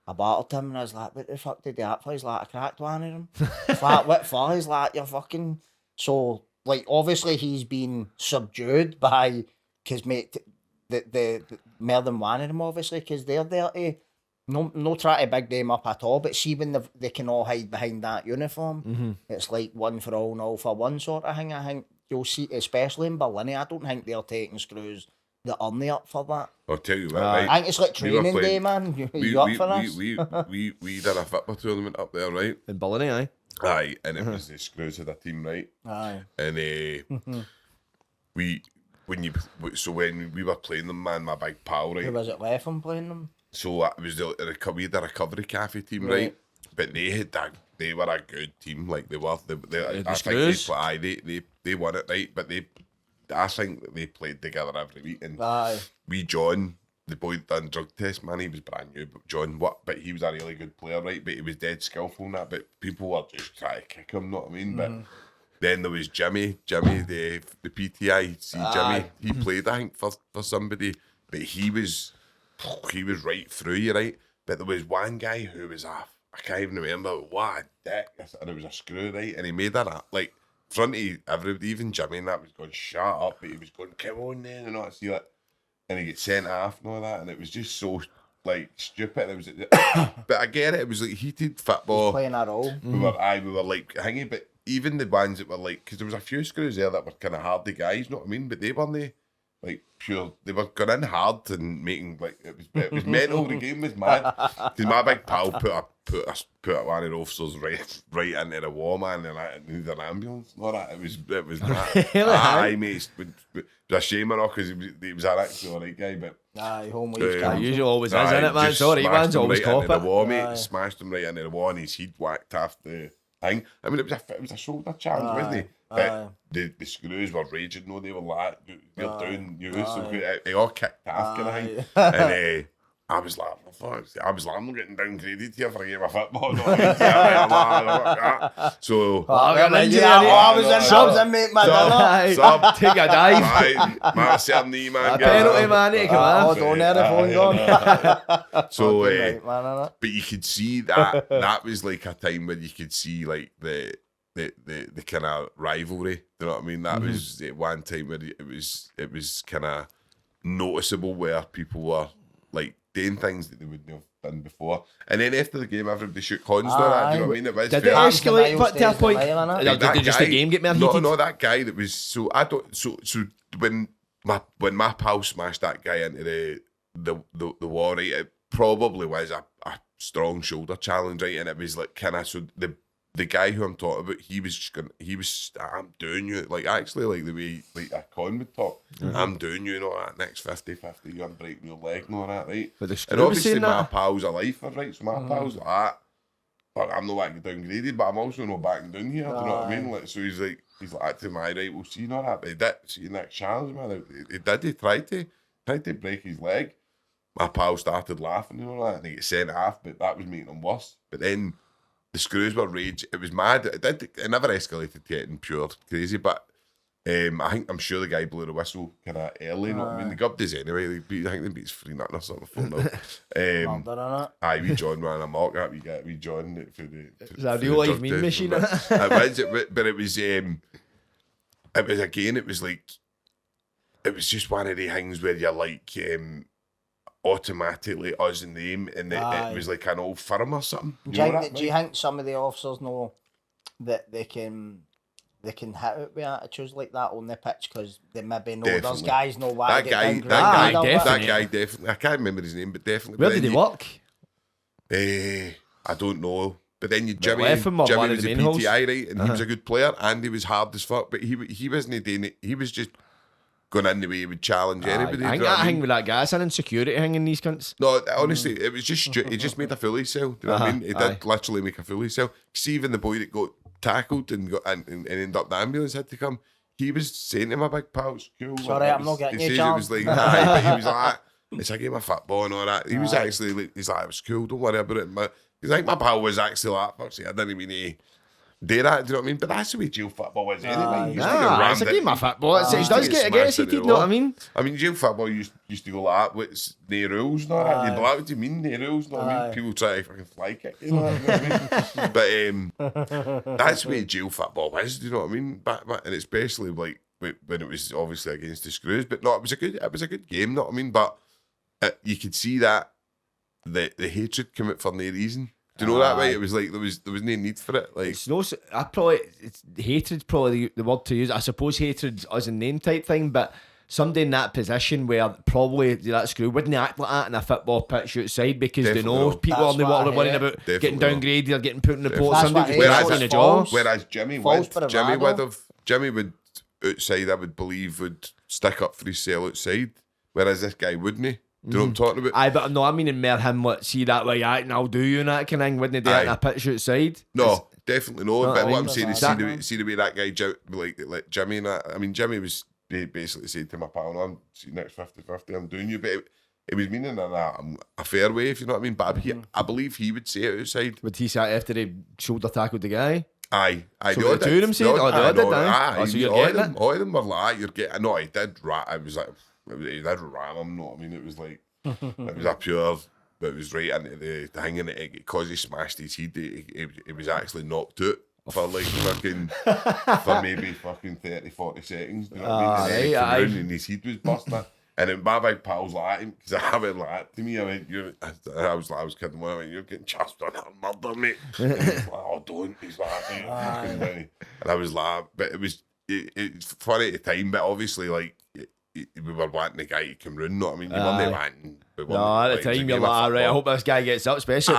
battled him." And I was like, "What the fuck did that for?" He's like, "I cracked one of them." It's like, "What for?" He's like, "You're fucking..." So, like, obviously he's been subdued by, because, mate, the more than one of them, obviously, because they're there to, no try to big them up at all, but see when they can all hide behind that uniform, it's like one for all and all for one sort of thing. I think you'll see, especially in Barlinnie, I don't think they're taking screws that aren't they up for that. I'll tell you what, right? I think it's like training day, man. You up for this? We did a football tournament up there, right? In Barlinnie, aye. Aye, and it was the Screws had a team, right? Aye. And when we were playing them, man, my big pal, right? Who was it, Letham playing them? So it was we had a recovery cafe team, right? But they were a good team, like they were. I think they won it, right? But I think they played together every week. And John, the boy that done drug test, man, he was brand new. But John, but he was a really good player, right? But he was dead skillful and that. But people were just trying to kick him, know what I mean? But then there was Jimmy, the PTI. See, Jimmy, he played, I think, for somebody, but he was right through you, right? But there was one guy who was I can't even remember what a dick, and it was a screw, right? And he made that like front of everybody, even Jimmy and that was going, "Shut up," but he was going, "Come on then," and all that, see that, and he gets sent off and all that, and it was just so like stupid. It was, but I get it. It was like heated football. He's playing a role. We were like hanging, but even the ones that were like, because there was a few screws there that were kind of hardy guys, you know what I mean? But they weren't like pure. They were going in hard and making like it was mental. The game was mad because my big pal put one of the officers right into the wall, man, and I needed an ambulance and all that. It was mad. Aye, mate, it was a shame or because he was actually a right guy, but usually always is, isn't it, man? Sorry, man's always right into the top wall, mate. Smashed him right into the wall, and his head whacked off the thing. I mean, it was a shoulder challenge, wasn't it? But the screws were raging, no, they were like, you're down, so they all kicked off kind of thing. And I was like, I'm not getting downgraded here for a game of football. So, I was in, mate, man. Sub, take a dive. right, Marcel knee, man. A penalty, man. Come on. Hold on there, the phone gone. So, Right, man, but you could see that was like a time where you could see like the kind of rivalry. Do you know what I mean? That was at one time where it was kind of noticeable where people were like doing things that they wouldn't have done before. And then after the game, everybody shook hands. Do you know what I mean? It was Did it fair. escalate but to a point? Like, Did just the game get more heated? No, that guy that was so when my pal smashed that guy into the wall, right, it probably was a strong shoulder challenge, right? And it was like kind of so the guy who I'm talking about, he was I'm doing you, like actually like the way like a con would talk, I'm doing you, that next 50-50, I'm breaking your leg and all that, right? But and obviously my pal's a lifer, right? So my pal's like that. But I'm not like downgraded, but I'm also not backing down here. Do you know what I mean? Like, so he's like to my right, we'll see, that. But he did see next challenge, man. He tried to break his leg. My pal started laughing and all that, and he got sent off, but that was making him worse. But then the screws were rage. It was mad. It never escalated to getting pure crazy, but I'm sure the guy blew the whistle kind of early. You know what I mean? The gubbed us anyway. I think they beat us 3-0 or something. Aye, we John ran a mock up. We John for the. Is that a real life meme machine? But it was again. It was like it was just one of the things where you're like. Automatically us and them, and it was like an old firm or something. Do you think some of the officers know that they can hit it with attitudes like that on the pitch because they maybe know those guys know why that guy definitely. I can't remember his name, but definitely. Where did he work? I don't know. But then Jimmy Letham was a main PTI, right, and he was a good player, and he was hard as fuck. But he wasn't doing it. He was just going in the way he would challenge anybody. I think with that guy, it's an insecurity hanging these cunts. No, honestly, it was just he just made a fool of himself. Do you know what I mean? He did literally make a fool of himself. See, even the boy that got tackled and ended up the ambulance had to come. He was saying to my big pal, "It's cool." Sorry, I'm not getting you, It John. was like, but he was like, "It's a game of football and all that." He was actually like, he's like, "It was cool. Don't worry about it." He's like, my pal was actually like, "Fuck, I didn't mean do that." Do you know what I mean? But that's the way jail football is anyway. It's a game of football. It does get aggressive, you know what I mean? I mean, jail football used to go like that. It's no rules, and all that. You'd be like, what do you mean, no rules? You know what I mean? People try to fucking fly kick, you know what I mean? But that's the way jail football is, do you know what I mean? Back, and especially like when it was obviously against the Screws. But no, it was a good game, you know what I mean? But you could see that the hatred come out for no reason. Do you know that way? It was like there was no need for it. Like it's hatred's probably the word to use. I suppose hatred as a name type thing, but somebody in that position where probably that Screw wouldn't act like that in a football pitch outside because they know people are worrying about getting downgraded or getting put in the pot. Somebody could shot in the jaw. Whereas Jimmy would outside, I would believe, would stick up for his cell outside. Whereas this guy wouldn't. Do you know what I'm talking about? Aye, but no, I mean in more him, see that way acting, I'll do you and that kind of thing, wouldn't he do it in a pitch outside? No, definitely no. But what I'm saying is see the way that guy, like Jimmy and that, I mean, Jimmy was basically saying to my pal, "No, I'm see next 50-50, I'm doing you," but it was meaning in a fair way, if you know what I mean. But I believe he would say it outside. Would he say it after he shoulder tackled the guy? Aye. So the two of them said, all of them were like, "You're getting." No, he did. I was like, he did ram him. No, I mean, it was like. It was a pure, but it was right into the thing, and because he smashed his head, he was actually knocked out for like fucking, for maybe fucking 30-40 seconds. You know what I mean? And he came round and his head was busting. And then my big pal's like him, because I went like to me, I went, I was kidding him, I went, "You're getting chuffed on that murder, mate." And he was like, "Oh, don't." He's like, and I was like, but it's funny at the time, but obviously like, we were wanting the guy to come round, know what I mean? You weren't wanting. No, at the time you're like, right, I hope this guy gets up, especially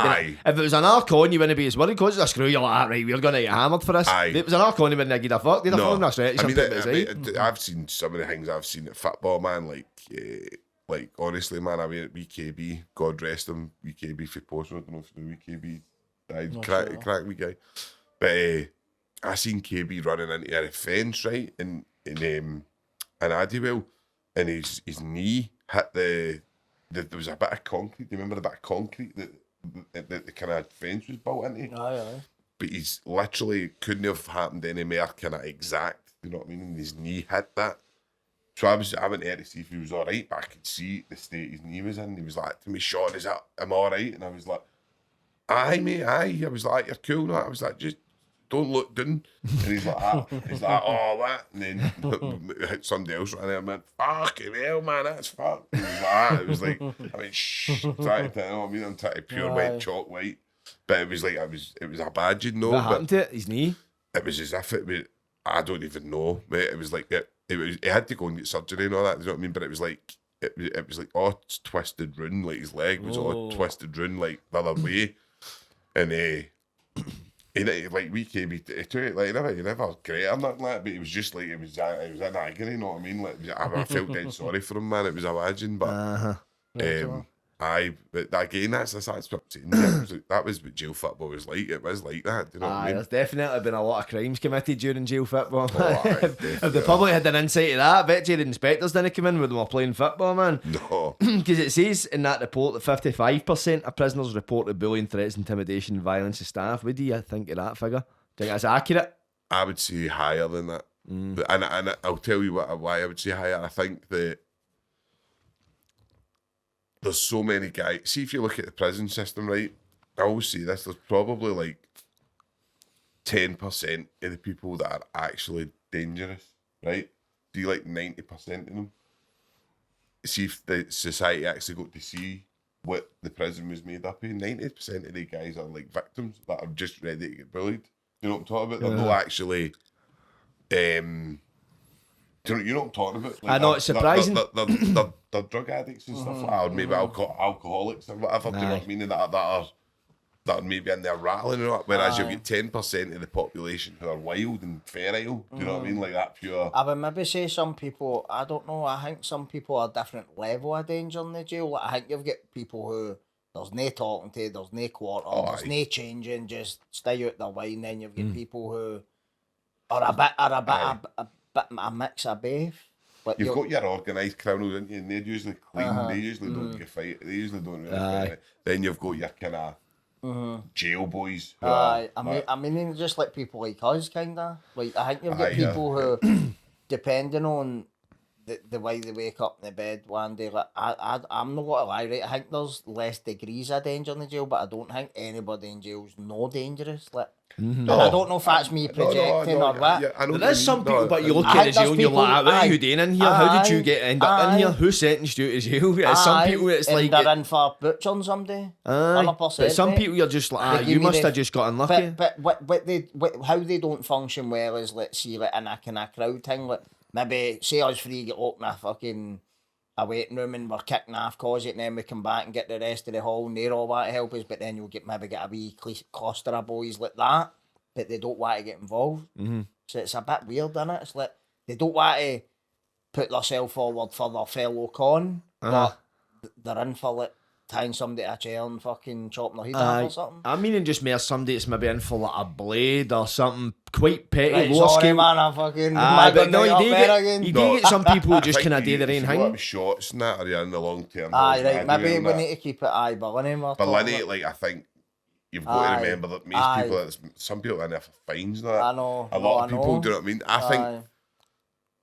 if it was an Arcon, you wouldn't be as worried because it's a Screw, you're like, right, we're going to get hammered for this. If it was an Arcon, you wouldn't give a fuck. They'd have thrown us right. I've seen some of the things I've seen at football, man, like honestly, man, I mean at WKB, God rest him, WKB for Portsmouth, I don't know if you know WKB died, crack me guy. But I seen KB running into a fence, right, in Addiewell, and his knee hit there was a bit of concrete. Do you remember the bit of concrete that the kind of fence was built into? Aye. But he's literally couldn't have happened any more kind of exact. You know what I mean? And his knee hit that. So I went there to see if he was all right, but I could see the state his knee was in. He was like to me, "Sean, am I all right?" And I was like, "Aye, mate, aye." I was like, "You're cool." No, I was like, "Just don't look down." And he's like, "Oh, what?" And then somebody else ran there and went, "Fucking hell, man, that's fucked." And he was like, "Ah." It was like, I mean, shh, trying to tell me, I'm trying to pure white chalk white. But it was like, it was a bad, you know. What happened to it? His knee? It was as if it was, I don't even know, mate. It was like, he had to go and get surgery and all that, you know what I mean? But it was like, it was like, oh, it's twisted round, like his leg was all twisted round, like the other way. And like we came to it, like he never great or nothing like that, but it was just like, it was in agony, you know what I mean? Like, I felt dead sorry for him, man. It was imagine, but but again, that's what I'm saying. That was what jail football was like. It was like that. Do you know what I mean? There's definitely been a lot of crimes committed during jail football. If the public had an insight to that, I bet you the inspectors didn't come in when they were playing football, man. No. Because it says in that report that 55% of prisoners reported bullying, threats, intimidation, and violence to staff. What do you think of that figure? Do you think that's accurate? I would say higher than that. And I'll tell you why I would say higher. I think that there's so many guys. See, if you look at the prison system, right, I always say this, there's probably like 10% of the people that are actually dangerous, right? Do you like 90% of them? See if the society actually got to see what the prison was made up of. 90% of the guys are like victims that are just ready to get bullied. You know what I'm talking about? They're not actually... you know what I'm talking about? Like, I know, it's surprising. They're drug addicts and stuff like that, or maybe alcoholics or whatever, do you know what I mean? That are maybe in there rattling and all that, whereas you've got 10% of the population who are wild and feral, do you know what I mean? Like that pure... I would maybe say some people, I don't know, I think some people are different level of danger in the jail. Like, I think you've got people who there's no talking to, there's no quarter, there's no changing, just stay out their way, and then you've got people who are a mix of both. Like You've got your organised criminals, ain't you? And they're usually clean. They usually don't get fight. They usually don't really fight. Then you've got your kind of jail boys. I mean, just like people like us, kind of. Like, I think you've got people who, depending on the way they wake up in the bed one day, like, I'm not going to lie, right? I think there's less degrees of danger in the jail, but I don't think anybody in jail is no dangerous. Like, I don't know if that's me projecting or what. Yeah, There is some people, but you look at the jail and you're like, what are you doing in here? How did you end up in here? Who sentenced you to jail? There's some people it's and like... they're in for butchering somebody. 100%. But some people you're just like, you must have just got unlucky. But how they don't function well is, let's see, like in a kind of crowd thing, like maybe say us three get locked in a fucking waiting room and we're kicking off cause it, and then we come back and get the rest of the hall and they're all want to help us, but then you'll maybe get a wee cluster of boys like that, but they don't want to get involved. So it's a bit weird, isn't it? It's like they don't want to put themselves forward for their fellow con, but they're in for like tying somebody to a chair and fucking chopping their head off or something. I mean, just more somebody that's maybe in for like a blade or something quite petty, right, low sorry, scale. man, I'm fucking... but no, you do get some people who just kind of do their own thing. thing. Shots and that, are you in the long term? Right, maybe we need to keep it Barlinnie. Barlinnie, like, I think you've got to remember that most people, some people are in there for fines and that. I know. A lot of people, do you know what I mean?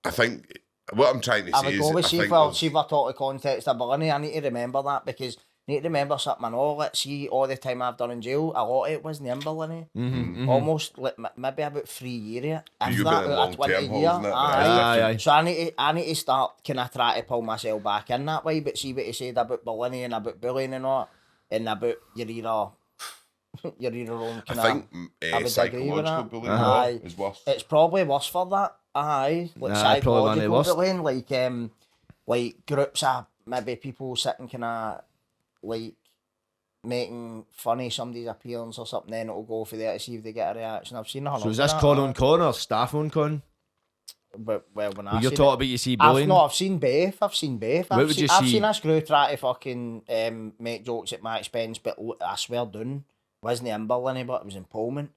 I think what I'm trying to say is... See if we're talking context of Barlinnie, I need to remember that, because I need to remember something I know. Let's see, all the time I've done in jail, a lot of it wasn't in Barlinnie. Almost, like, maybe about 3 years. You've been in long-term holes, So I need to start kind of trying to pull myself back in that way, but see what you said about Barlinnie and about bullying and all, and about your own kind of... I think psychological bullying is worse. It's probably worse for that. Like psychological bullying, like groups of maybe people sitting kind of like making funny somebody's appearance or something, then it'll go for there to see if they get a reaction. I've seen So is this con on con or staff on con? But when I you're talking about you see bullying? I've seen both. I've seen I've seen a screw try to fucking make jokes at my expense, but I swear down wasn't in Barlinnie, but it was in Pullman.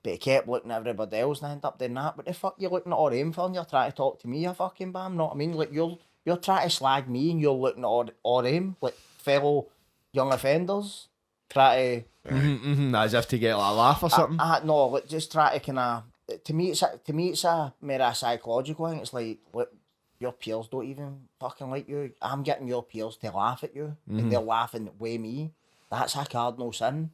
But he kept looking at everybody else and I ended up doing that. What the fuck you looking at all them for? And you're trying to talk to me, you fucking bam, know what I mean? Like you're trying to slag me and you're looking at all them, like fellow young offenders. Try to As if to get like a laugh or something. no, like just try to kinda to me it's a more a psychological thing. It's like, look, your peers don't even fucking like you. I'm getting your peers to laugh at you and they're laughing with me. That's a cardinal sin.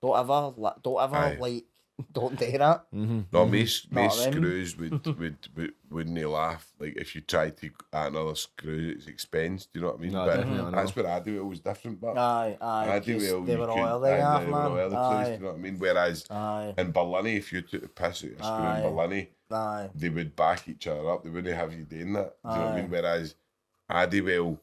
Don't ever like don't do that. No, me Know what I mean? screws wouldn't laugh. Like if you try to at another screw, it's expense. Do you know what I mean? No, but definitely, that's where I do it was different. But Aye, I do 'cause well. they You were could- all early aye, enough, they were man. all early place, do you know what I mean? Whereas in Barlinnie, if you took the piss out of a screw in Barlinnie, Aye. they would back each other up. They wouldn't have you doing that. Do you know what I mean? Whereas Addiewell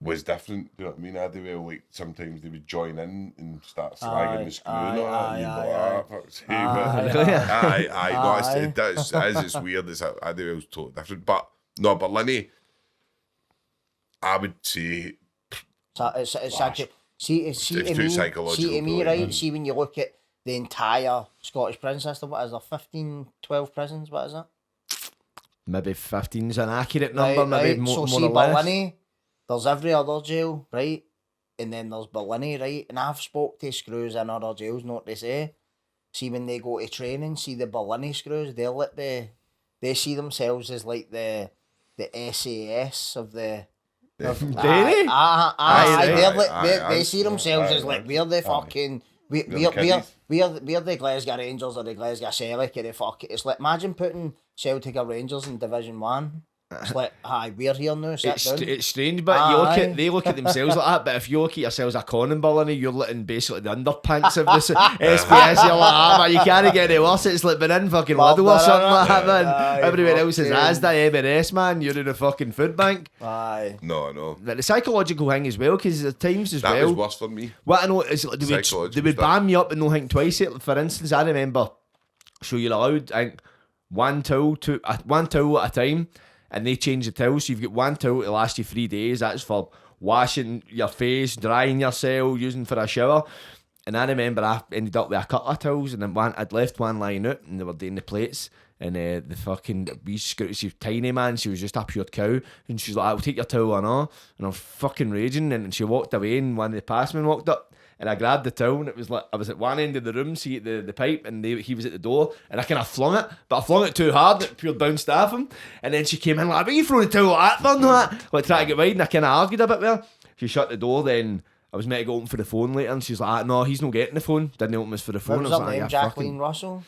was different. Do you know what I mean? Addiewell, like sometimes they would join in and start slagging the screw and all that. And you'd be like, fuck's sake. Aye. No, it's weird. Addiewell's totally different. But no, Barlinnie, I would say So it's actually see It's to too me, psychological, see to me, probably. right? See when you look at the entire Scottish prison system, what is there, 15, 12 prisons? What is it? Maybe 15's an accurate number, maybe more, so more see or less. Barlinnie, there's every other jail, right? And then there's Barlinnie, right? And I've spoke to screws in other jails, not to say. See when they go to training, see the Barlinnie screws, they see themselves as like the SAS of the. Do they? They see themselves as like we're the fucking we're the Glasgow Rangers or the Glasgow Celtic or the fuck. It's like imagine putting Celtic or Rangers in Division 1. It's like, hi, we're here now. Sit down. It's strange, but they look at themselves like that. But if you look at yourselves a con in Barlinnie, you're looking basically the underpants of this SPS. You're like, man, you can't get any worse. It's like been in fucking Lidl or something like that, man. Everywhere else is Asda, M&S, man. You're in a fucking food bank. Aye. no. But the psychological thing as well, because at times as That well. was worse for me. What I know is like, they Psychological would stuff. bam you up and no think twice. For instance, I remember, so you're allowed, I think, one towel at a time, and they change the towel. So you've got one towel to last you 3 days. That's for washing your face, drying yourself, using for a shower. And I remember I ended up with a couple of towels, and then I'd left one lying out, and they were doing the plates. And the fucking wee scooter, she was tiny, man. She was just a pure cow, and she's like, "I'll take your towel and all." And I was fucking raging, and she walked away, and one of the passmen walked up, and I grabbed the towel, and it was like I was at one end of the room, see the pipe, and he was at the door, and I kind of flung it, but I flung it too hard, and it pure bounced off him. And then she came in like, "What are you throwing the towel at for?" Like trying to get wide, and I kind of argued a bit with her. She shut the door, then I was meant to go open for the phone later, and she's like, "No, he's not getting the phone." Didn't open us for the phone. What was I her like, name? "Yeah, Jacqueline Russell?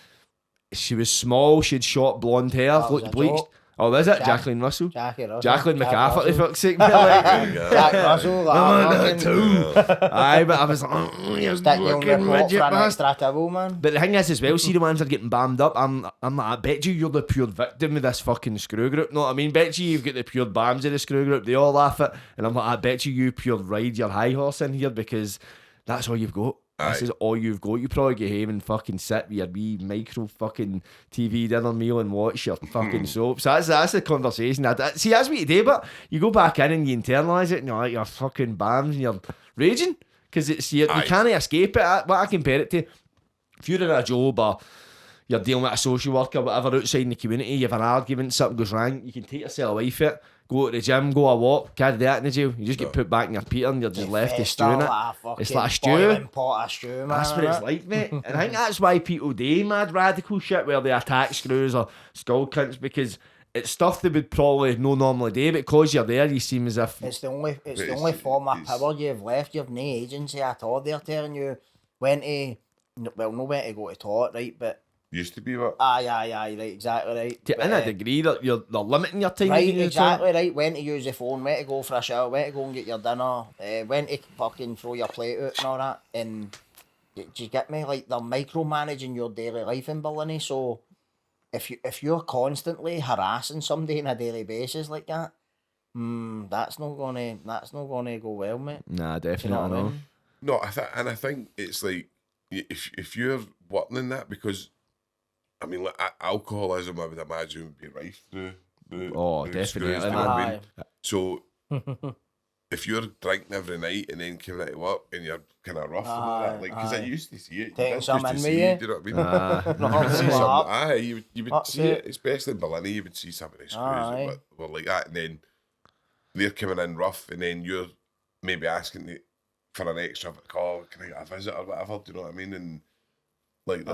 She was small, she had short blonde hair, That was looked a bleached. joke. Oh, is it? Jacqueline Russell? Jackie Russell. Jacqueline Jack McCaffrey, for Russell. fuck's sake. Like, Jack Russell. aye, but I was like, oh, you Stick you on fucking report midget for an bastard. extra towel, man. But the thing is as well, see the ones that are getting bammed up, I'm like, I bet you're the pure victim of this fucking screw group. Know what I mean? Bet you've got the pure bams of the screw group, they all laugh at, and I'm like, I bet you pure ride your high horse in here because that's all you've got. This is all you've got. You probably get home and fucking sit with your wee micro fucking TV dinner meal and watch your fucking soaps. That's the conversation. See, that's what you do, but you go back in and you internalise it and you're like, you're fucking bams and you're raging because it's you can't escape it. What I compare it to, if you're in a job or you're dealing with a social worker, whatever, outside in the community, you have an argument, something goes wrong, you can take yourself away from it, go to the gym, go a walk, carry that in the jail. You just get put back in your Peter and you're just left to stew in it. It's like a stew. Pot of stew, man. That's what it's like, mate. And I think that's why people do mad radical shit where they attack screws or skull cunts, because it's stuff they would probably no normally do, but because you're there, you seem as if It's the only form of power you've left. You've no agency at all. They're telling you when to, well, no when to go to toilet, right? But Used to be what? aye, right, exactly right. in a degree that they're limiting your time. Right, exactly right. When to use the phone, when to go for a shower, when to go and get your dinner, when to fucking throw your plate out and all that. And do you get me? Like, they're micromanaging your daily life in Barlinnie. So if you're constantly harassing somebody on a daily basis like that, that's not gonna go well, mate. Nah, Do you definitely know what I not. mean? No, I think it's like if you're working in that, because I mean, like alcoholism, I would imagine would be rife through the Oh, the definitely. screws, do you know what I mean? Aye. So if you're drinking every night and then coming out to work and you're kind of rough about that, like, because I used to see it. Taking Did some used in to with see you. it, do you know what I mean? No, You would see no, some, you would That's see it. it, especially in Barlinnie, you would see some of the screws Aye. that were like that, and then they're coming in rough, and then you're maybe asking for an extra, oh, can I get a visit or whatever, do you know what I mean? And like,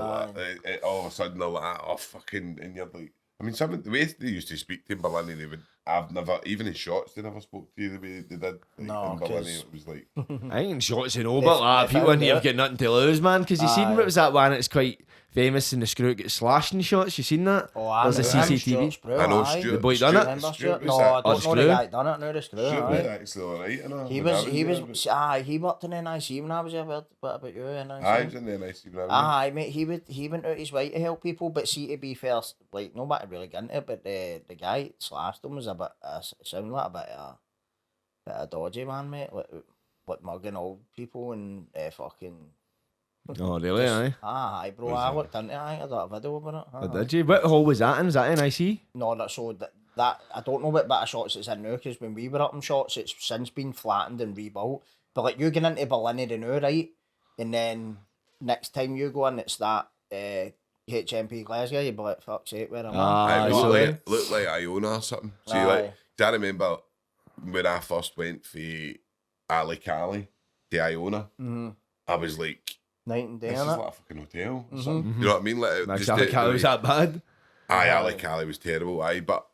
all of a sudden they're like, oh, fucking, and you're like, I mean, some of the way they used to speak to in Barlinnie, they would, I've never, even in shots, they never spoke to you the way they did. Like, No, in 'cause- Barlinnie, it was like, I think shots and all, but They people found in here have it. got nothing to lose, man. Because you seen Aye. what was that one? It's quite famous, and the screw gets slashed in shots. You seen that? Oh, I There's a know him, CCTV. Stuart Sproul, I know aye. Stuart. The boy done it? Remember Stuart Stuart? was No, that- I don't know the Screw? guy done it. No, the Screw. Stuart was aye. actually alright, you know. He when I was, he there, was, aye, he worked in NIC when I was there. What about you, NIC? but I was in the NIC when I was Aye, mate, he went out his way to help people, but see, to be fair, like, nobody really got into it, but the guy that slashed him was a bit, sounded like a bit of dodgy, man, mate, like mugging old people and fucking... Oh, really? Aye. Aye, bro, I looked into it, I got a video about it. Oh, did you? What hall was that in? Was that NIC? No, that I don't know what bit of shots it's in now, because when we were up in shots, it's since been flattened and rebuilt. But like, you get into Barlinnie now, right? And then next time you go in, it's that HMP Glasgow. You'd be like, fuck's sake, where am I? It You know what I mean? looked like Iona or something. See, Aye. like, I remember when I first went for Ali Cali to Iona, I was like, Night and day, this is innit? like a fucking hotel or something. You know what I mean? Like, Like, just Sally the Cat was way- that bad? Aye, Ali Cali was terrible, aye. But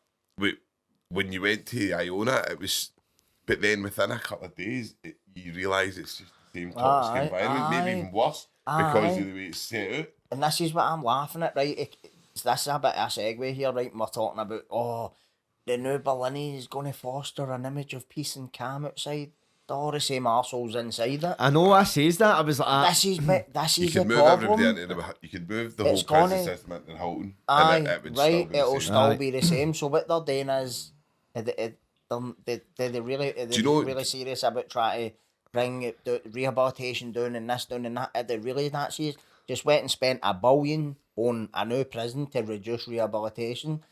when you went to Iona, it was, but then within a couple of days, you realise it's just the same toxic Aye, environment, maybe aye. even worse, Aye. because of the way it's set out. And this is what I'm laughing at, right? This is a bit of a segue here, right? And we're talking about, the new Barlinnie is going to foster an image of peace and calm outside. All the same arseholes inside it. I know I says that. I was like, This is You the could move problem. everybody into you could move the whole It's prison gonna- system into Halton, Aye, and it would right. still be the It'll same. still be the same. So what they're doing is, they you know- really serious about trying to bring the rehabilitation down and this down and that. Are they really that serious? Just went and spent $1 billion on a new prison to reduce rehabilitation.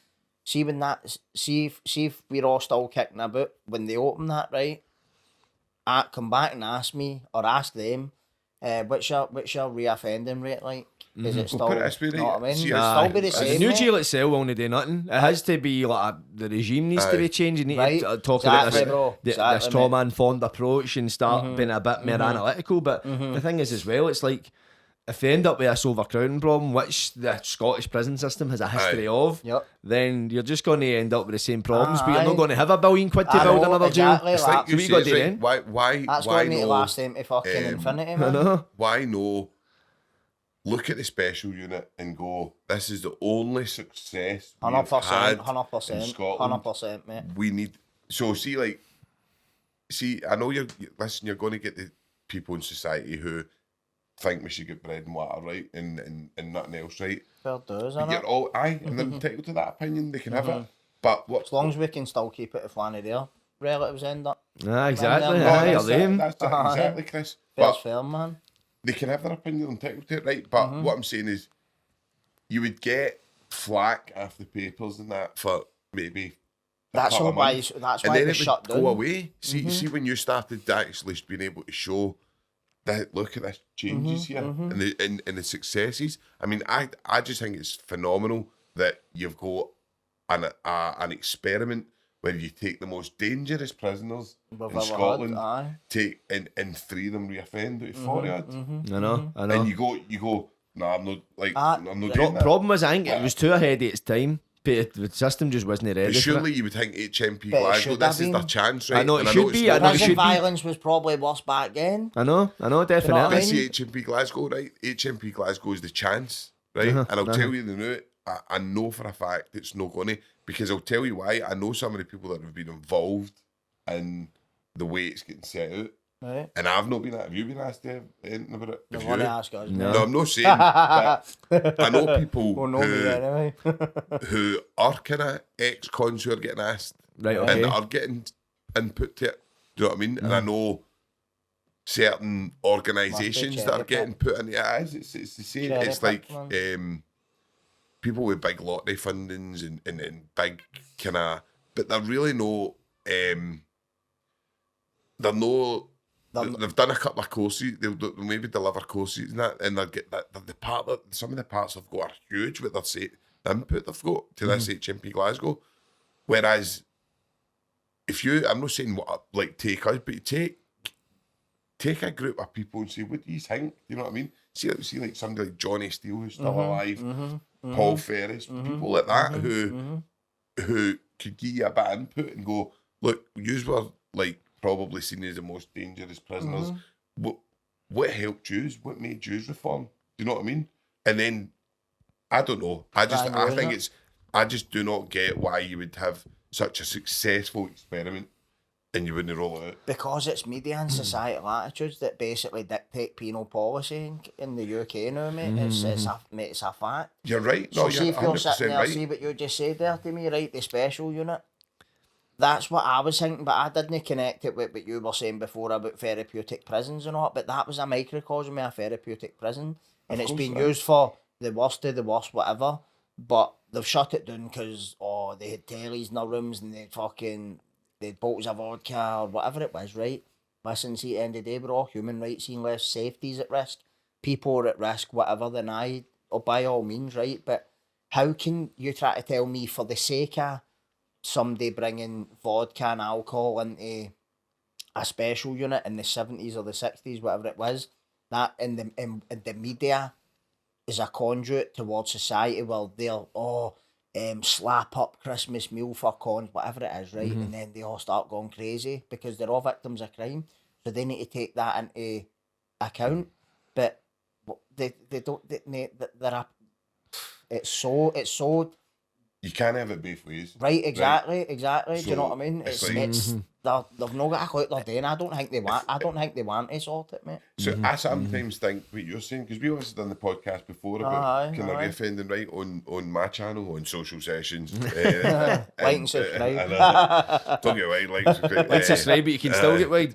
See when that, see if we're all still kicking about when they open that, right? Come back and ask me or ask them, what's your reoffending rate like? Is it still? put it this way, know what I mean? see, It'll aye. still be the the same. new mate. jail itself won't do nothing. It has to be like the regime needs to be Aye. changed. You need Right, to talk about exactly, this, bro. this Exactly, trauma informed approach and start being a bit more analytical. But the thing is, as well, it's like if they end up with this overcrowding problem, which the Scottish prison system has a history of, Yep. then you're just going to end up with the same problems. But you're Aye. not going to have £1 billion to I build know, another exactly. jail. It's like So you we say, got it's to do like, then. That's why going to need to no, last them to fucking infinity, I man. know. why no look at the special unit and go, this is the only success we've 100%, had in 100%, Scotland. 100%, mate. We need, so see, I know listen, you're going to get the people in society who think we should get bread and water, right, and nothing else, right? Fair dues, But you're innit? all, aye, and they're entitled to that opinion, they can have it. But what, As long as we can still keep it if one of their relatives end up. Exactly. No, Aye, that's or them. that's it, Aye. exactly, Chris. Fair's But fair, man. they can have their opinion entitled to it, right? But what I'm saying is, you would get flack off the papers and that for maybe That's couple of why. months, That's and why it then was it shut would down. go away. See when you started actually being able to show that, look at this changes here and the successes. I mean, I just think it's phenomenal that you've got an experiment where you take the most dangerous prisoners We've in ever Scotland, had, aye. take and 3 of them reoffend out of 40 odd. I know. I know. And you go, no, I'm not like Ah, I'm not Pro- doing that. problem was, I think it was too ahead of its time. But the system just wasn't ready. But for surely it. you would think HMP But it Glasgow, should this have is their been. chance, right? I know it And should it's be, not. I know it Prison should be. violence was probably worse back then. I know, definitely. You know what I This mean? HMP Glasgow, right? HMP Glasgow is the chance, right? And I'll tell you the new, I know for a fact it's not going to, because I'll tell you why. I know some of the people that have been involved in the way it's getting set out. Right. And I've not been, have you been asked anything about it? They Have want to you? ask us. No. No, I'm not saying, but I know people Well, no, me anyway. who are kind of ex-cons who are getting asked Right, okay. and are getting input to it. Do you know what I mean? And I know certain organisations that are cherry getting put into it. It's the same. Cherry It's like pick, people with big lottery fundings and big kind of, but they're really no. they're no. They're They've done a couple of courses. They'll maybe deliver courses and that, and they'll get that. The part that some of the parts they've got are huge with their the input they've got to this HMP Glasgow. Whereas, if you, I'm not saying what like take us, but you take a group of people and say, what do you think? You know what I mean? See like somebody like Johnny Steele who's still alive, Paul Ferris, people like that who could give you a bit of input and go, look, yous were like probably seen as the most dangerous prisoners. What helped yous? What made yous reform? Do you know what I mean? And then I don't know. I just do not get why you would have such a successful experiment and you wouldn't roll it out. Because it's media and societal attitudes that basically dictate penal policy in the UK now, mate. It's a fact. You're right. So No, see you're if you're 100% sitting there, right. see what you just said there to me, right? The special unit. That's what I was thinking, but I didn't connect it with what you were saying before about therapeutic prisons and all. But that was a microcosm of a therapeutic prison, and it's been used for the worst of the worst, whatever. But they've shut it down because they had tellies in their rooms and they had bottles of vodka or whatever it was, right? Listen, see, at the end of the day, we're all human rights, seeing less safety's at risk. People are at risk, whatever, then by all means, right? But how can you try to tell me for the sake of somebody bringing vodka and alcohol into a special unit in the 70s or the 60s, whatever it was, that in the media is a conduit towards society? Well, they'll, slap up Christmas meal for cons, whatever it is, right? And then they all start going crazy because they're all victims of crime. So they need to take that into account. But they don't, it's so You can't have it both ways. right, exactly. So Do you know what I mean? it's It's like- they've not got a clue what they're doing. I don't think they want to sort it, mate. So I sometimes think what you're saying, because we obviously done the podcast before about Aye, kind of aye. reoffending, right, on my channel, on Social Sessions. Like and subscribe. Don't get away, like subscribe. Like subscribe, but you can still get wide.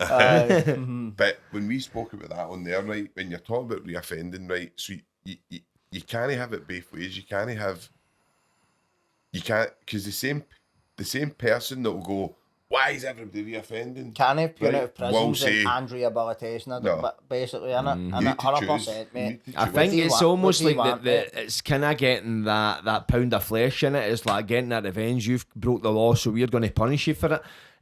But when we spoke about that on there, right, when you're talking about reoffending, right, so you can't have it both ways. You can't, because the same person that will go, why is everybody reoffending? Can't have punitive Right, will prisons say- and rehabilitation, No. but basically, innit? You And need to 100%, choose. mate. You need to I choose. think do you it's want? almost What do you like want, that. It's kind of getting that pound of flesh in it. It's like getting that revenge. You've broke the law, so we're going to punish you for it.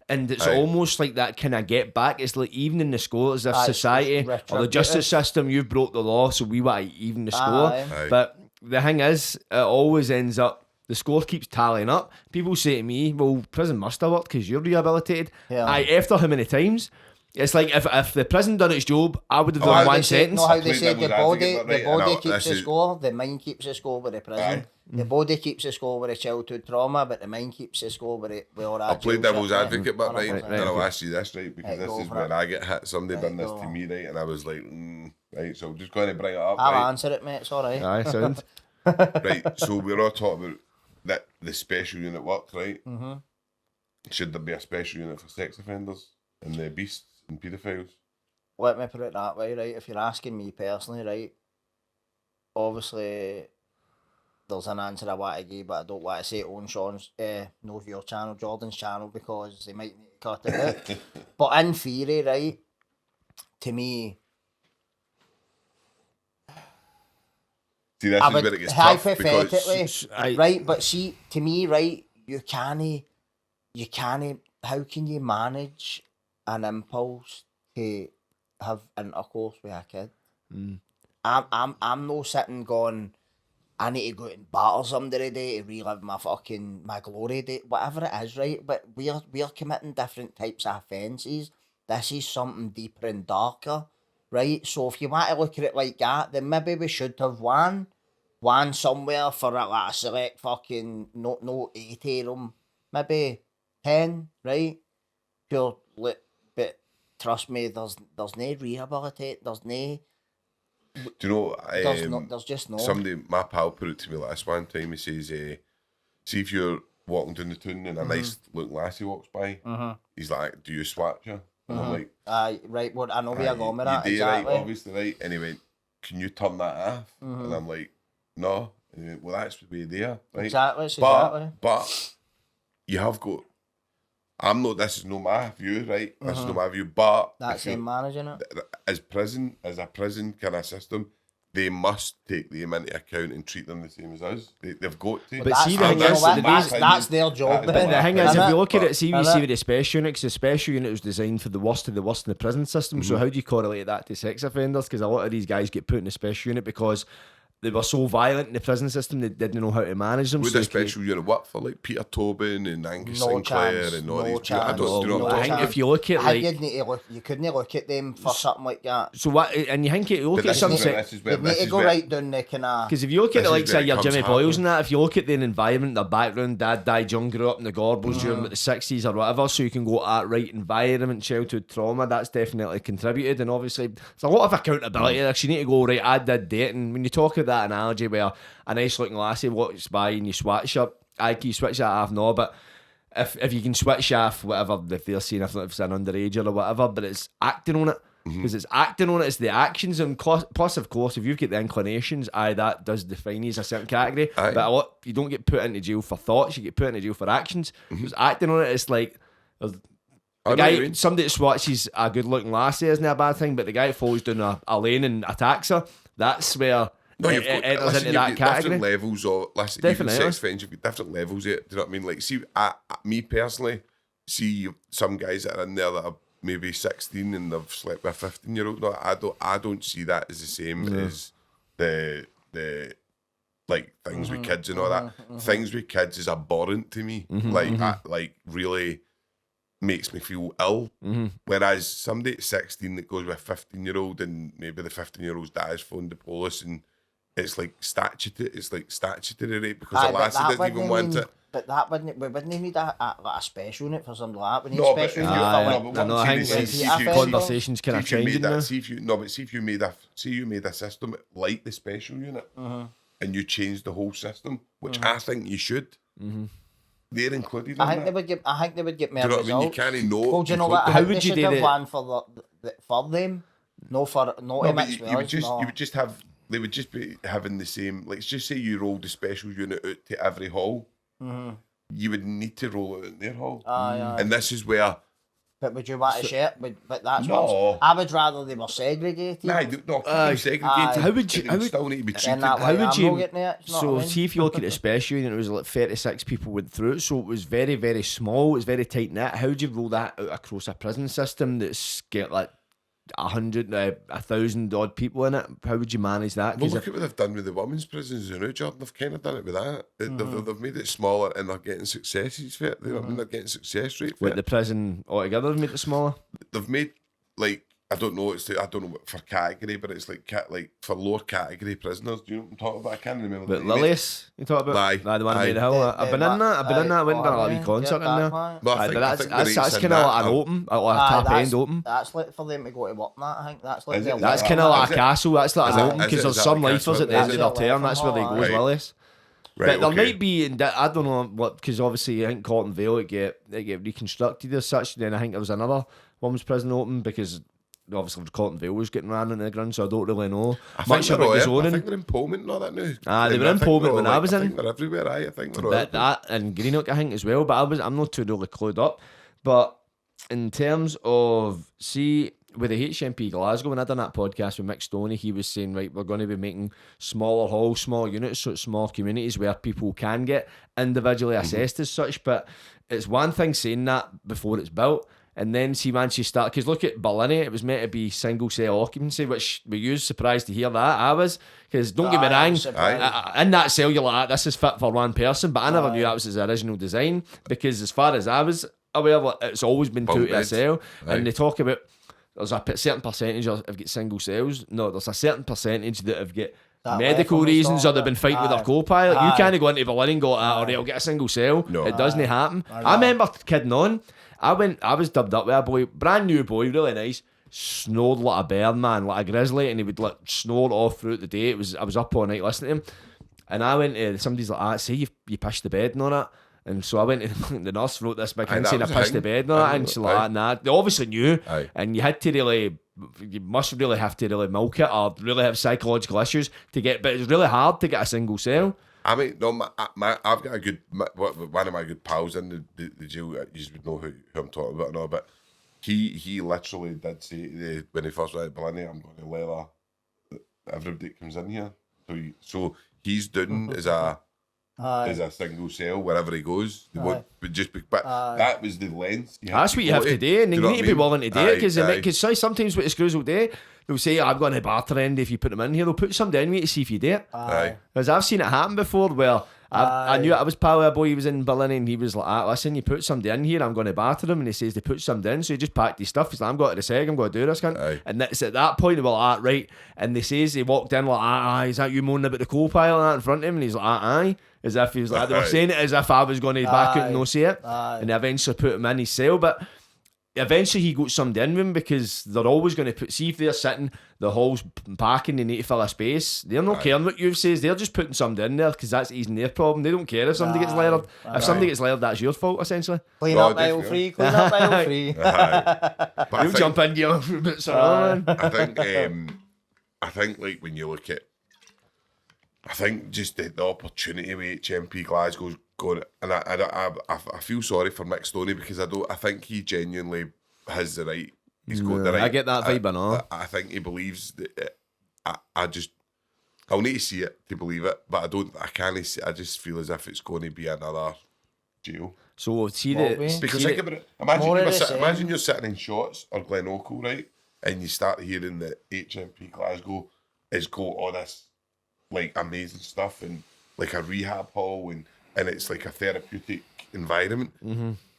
And it's Aye. almost like that kind of get back. It's like evening the score, as if Aye, it's society or the retributive. justice system, you've broke the law, so we want to even the score. Aye. Aye. But the thing is, it always ends up, the score keeps tallying up. People say to me, well, prison must have worked because you're rehabilitated. Yeah. Aye, after how many times? It's like if the prison done its job, I would have Oh, done how one They say, sentence. know how they Played say the devil's body, advocate, right, the body and keeps this the is- score, the mind keeps the score with the prison. Aye. The body keeps the score with the childhood trauma, but the mind keeps the score with all that. I'll play jail devil's shit, mate. advocate, but right, 100%. and I'll ask you this, right, because Right, this go is for where it. I get hit. Somebody Right, done this go to on. me, right, and I was like, right, so I'm just going to bring it up, I'll right? answer it, mate. It's all right. Aye, sound. Right, so we're all talking about that the special unit works, right? Mm-hmm. Should there be a special unit for sex offenders and the beasts and paedophiles? Let me put it that way, right? If you're asking me personally, right? Obviously, there's an answer I want to give, but I don't want to say it on Sean's, no, your channel, Jordan's channel, because they might need to cut it out. But in theory, right? To me, See, this I is would where it gets tough hypothetically, because right? But see, to me, right, you can't. How can you manage an impulse to have intercourse with a kid? I'm no sitting going, I need to go out and batter somebody today to relive my glory day, whatever it is, right? But we're committing different types of offences. This is something deeper and darker, right? So if you want to look at it like that, then maybe we should have one somewhere for like a select fucking no 80 of them, maybe 10, right? But trust me, there's no rehabilitate, there's no. do you know? There's just no. Somebody, my pal, put it to me like this one time. He says, "See if you're walking down the town and a nice looking lassie walks by. He's like, do you swat you?" And I'm like, Right, well, I know where you're going with that, you do, exactly. right, obviously, right. And he went, "Can you turn that off?" And I'm like, "No." And he went, "Well, that's the way there, right?" Exactly, it's exactly. But you have got I'm not. This is not my view, right? This is not my view. But That's if him managing it. as a prison kind of system, they must take them into account and treat them the same as us. They've got to. But see, the thing is, that's their job. But the thing is, if you look at it, see, we Isn't see it? with the special unit, 'cause the special unit was designed for the worst of the worst in the prison system. So how do you correlate that to sex offenders? Because a lot of these guys get put in the special unit because they were so violent in the prison system they didn't know how to manage them. Would so a they create- special unit work for like Peter Tobin and Angus No Sinclair chance, and all no these? chance, Do you know no what I'm I think talking if you look at I like, think you'd need to look, you couldn't look at them for something like that. so what, and you think you look But at this some is where- sex. this is where- You'd need this to is go where- right down the kind of. Because if you look at This it is like where say it your comes Jimmy Boyles happening. and that, if you look at their environment, their background, dad died young, grew up in the Gorbals during the 60s or whatever, so you can go at right environment, childhood trauma, that's definitely contributed. And obviously there's a lot of accountability there, 'cause you need to go, right, I did date. And when you talk of that analogy where a nice looking lassie walks by and you swatch her, I can you switch that off? No, but if you can switch off whatever, if they're seeing if it's an underage or whatever, but it's acting on it. Because it's acting on it, it's the actions, and plus, of course, if you've got the inclinations, that does define you as a certain category. Aye. But a lot, you don't get put into jail for thoughts, you get put into jail for actions. Because acting on it, it's like there's I the know what you guy, mean. somebody that swatches a good looking lassie isn't a bad thing, but the guy that falls down a lane and attacks her, that's where No, it you've got, enters listen, into you've that got category. different levels of, listen, Definitely. even sex offenders, you've got different levels of it, do you know what I mean? Like, see, me personally, see some guys that are in there that are maybe 16 and they've slept with a 15-year-old. No, I don't see that as the same as the like things with kids and all that. Things with kids is abhorrent to me. Like really makes me feel ill. Whereas somebody at 16 that goes with a 15-year-old and maybe the 15-year-old's dad's phoned the police and it's like statutory rape because the lassie didn't even want it. But that wouldn't, we wouldn't need a special unit for something like that. We need No, a special but- unit Aye, for no, like, but what I'm I saying think is, it's- see if you- conversations kind of see if you changing made now. that, see if you made a system like the special unit and you changed the whole system, which I think you should. They're included in I think that. they would get. I think they would get more Do you know what I mean? You results. can't know. Well, do you know what? I How think would they you should do have the- one for them, no for not No, to but mix you with would us, just no. you would just have they would just be having the same. Let's just say you rolled the special unit out to every hall. You would need to roll it in their hall, Aye. and this is where. But would you want to share? But that's No. what I would rather they were segregated. Nah, no, keep them segregated. How would you- but they how would- still need to be Then treated? that How way would I'm you? not getting it, you know So what I mean? see if you look at the special unit, it was like 36 people went through it, so it was very, very small. It was very tight knit. How do you roll that out across a prison system that's got like 1,000 odd people in it? How would you manage that? Well, 'Cause look at what they've done with the women's prisons now, Jordan. They've kind of done it with that. They've made it smaller and they're getting successes for it. You know what I mean? They're getting success rate for with it. the prison altogether have made it smaller. They've made like I don't know what for category, but it's like for lower category prisoners. Do you know what I'm talking about? I can't remember. But the name. Lilius, you talk about? Aye, The one aye. in Made Hill. I've been in that. I've been in that. I went and done a wee concert in there. But I Aye, think, but I that's think the rates that's in kind of that like an are- open, like a tap end open. That's like for them to go to work and that. I think that's like Is their it? That's Is kind of like is a it? castle. That's like Is an it? open Is because it? there's Is some that the lifers castle? at the end Is of their it? term. That's where they go as Right. Lilius. Right, But there okay. might be, I don't know what, because obviously I think Cotton Vale it get reconstructed as such. Then I think there was another women's prison open because obviously Cotton Vale was getting ran into the ground, so I don't really know I think much they're about all the there. I zoning. think they're in Pullman and all that now. They And were in I think Pullman they're when all I was I in. think they're everywhere. I think they're all But that and Greenock I think as well, but I'm not too really clued up. But in terms of with the HMP Glasgow, when I done that podcast with Mick Stoney, he was saying, right, we're going to be making smaller halls, small units, so it's small communities where people can get individually assessed as such. But it's one thing saying that before it's built, and then see once you start, because look at Barlinnie, it was meant to be single cell occupancy, which were you surprised to hear that? I was, because don't get me I wrong, was surprised. in that cell you're like, this is fit for one person, but I never knew that was his original design, because as far as I was aware, like, it's always been two to a beds. cell, Aye. and they talk about there's a certain percentage have got single cells. No, there's a certain percentage that have got That medical left on the reasons or start, they've been fighting with aye. their co-pilot. You Aye. can't go into Berlin and go, alright, I'll get a single cell. No. It doesn't happen. I I remember kidding on. I was dubbed up with a boy, brand new boy, really nice, snored like a bear, man, like a grizzly, and he would like snore all throughout the day. I was up all night listening to him. And I went to somebody's like, see, you pissed the bed and all that. And so I went to the nurse, wrote this big thing that saying I was a pissed the thing. bed and all that. Aye. And she's like, nah, they obviously knew. Aye. And you had to you must really have to really milk it or really have psychological issues to get, but it's really hard to get a single cell. I mean, no, I've got a good, one of my good pals in the jail. You would know who I'm talking about and all, but he literally did say when he first went to Barlinnie, I'm going to leather everybody that comes in here. So he's doing as a single cell wherever he goes. But that was the length. That's what you have to do, and you need to be willing to do it, because sometimes what the screws will do, they'll say, I'm going to barter end if you put them in here. They'll put somebody in you to see if you do it. Because I've seen it happen before where I knew I was pal of a boy who was in Barlinnie, and he was like, listen, you put somebody in here, I'm going to barter them. And he says they put somebody in, so he just packed his stuff. He's like, I'm going to the seg, I'm going to do this, cunt. And it's at that point they were like, right. And they says he walked in like, is that you moaning about the co-pilot and that in front of him? And he's like, aye. As if he was like, they were saying it as if I was going to back out and no say it. And they eventually put him in his cell. But eventually he got somebody in with him, because they're always going to see if they're sitting, the hall's packing, they need to fill a space. They're not caring what you says, they're just putting somebody in there because that's easing their problem. They don't care if somebody gets layered. If somebody gets layered, that's your fault, essentially. Clean up aisle free, clean up aisle free. You'll jump in, give a few bits around. I think like when you look at, I think just the opportunity with HMP Glasgow's going, and I feel sorry for Mick Stoney, because I think he genuinely has the right. He's got the right. I get that vibe, I know. I think he believes that. I'll need to see it to believe it, but I can't see. I just feel as if it's going to be another jail. So see because think about it. Imagine you're sitting in Shotts or Glenorchy, right, and you start hearing that HMP Glasgow is got all this like amazing stuff and like a rehab hall and it's like a therapeutic environment.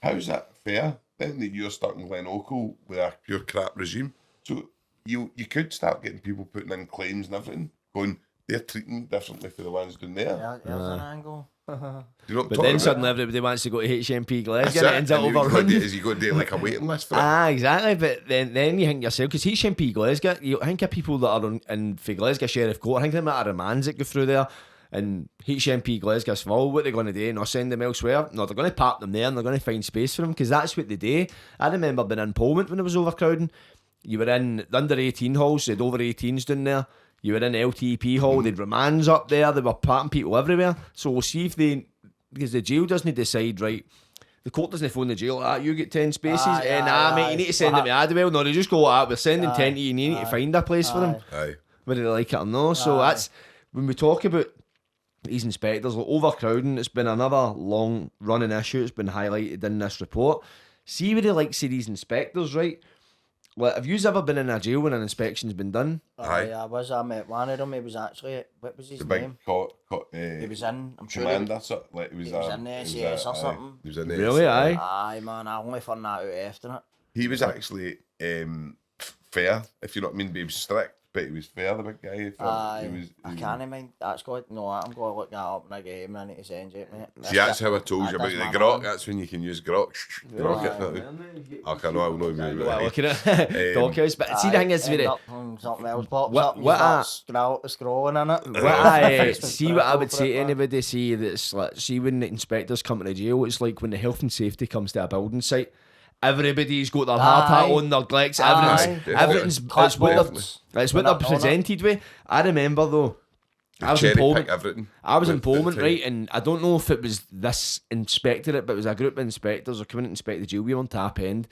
How's that fair then that you're stuck in Glenorchy with a pure crap regime? So you could start getting people putting in claims and everything, going, they're treating differently for the ones down there. Yeah, there's an angle. But then suddenly everybody wants to go to HMP Glasgow and it ends up overrun. Is you got to do like a waiting list for it? Exactly. But then you think yourself, because HMP Glasgow, you think of people that are in for Glasgow Sheriff Court, I think the amount of remands that go through there, and HMP Glasgow's full, what they're going to do, not send them elsewhere? No, they're going to park them there and they're going to find space for them, because that's what they do. I remember being in Parliament when it was overcrowding. You were in the under 18 halls, they had over 18s down there. You were in LTP hall, they'd remands up there, they were parking people everywhere. So we'll see if they, because the jail doesn't decide, right, the court doesn't phone the jail, you get 10 spaces, mate, you need to send them to Adwell. No, they just go, we're sending 10 to you, and you need to find a place for them, whether they like it or not. So that's, when we talk about these inspectors, like overcrowding, it's been another long running issue, it's been highlighted in this report. See where they like see these inspectors, right? Well, have you ever been in a jail when an inspection's been done? I was. I met one of them. He was actually, what was his name? He was in, I'm sure commander, like, he was in the SAS or something. He was in the really, SAS. Aye, man, I only found that out after it. He was actually fair, if you know what I mean, but he was strict, but he was fair, the big guy. I can't mind. That's good. No, I'm going to look that up in a game and I need to send it, mate. See, that's how I told you about the grok. That's when you can use grok. Grok it. I know even looking at Doghouse, but see the thing is with it. Something else pops up. Scrolling in it. See what I would say to anybody. See that's like, see when the inspectors come to the jail, it's like when the health and safety comes to a building site. Everybody's got their hard hat on, their glex, everything's it's what they're presented with. I remember though, I was in Parliament, right, and I don't know if it was this inspectorate, but it was a group of inspectors who coming to inspect the jail. We were on tap end,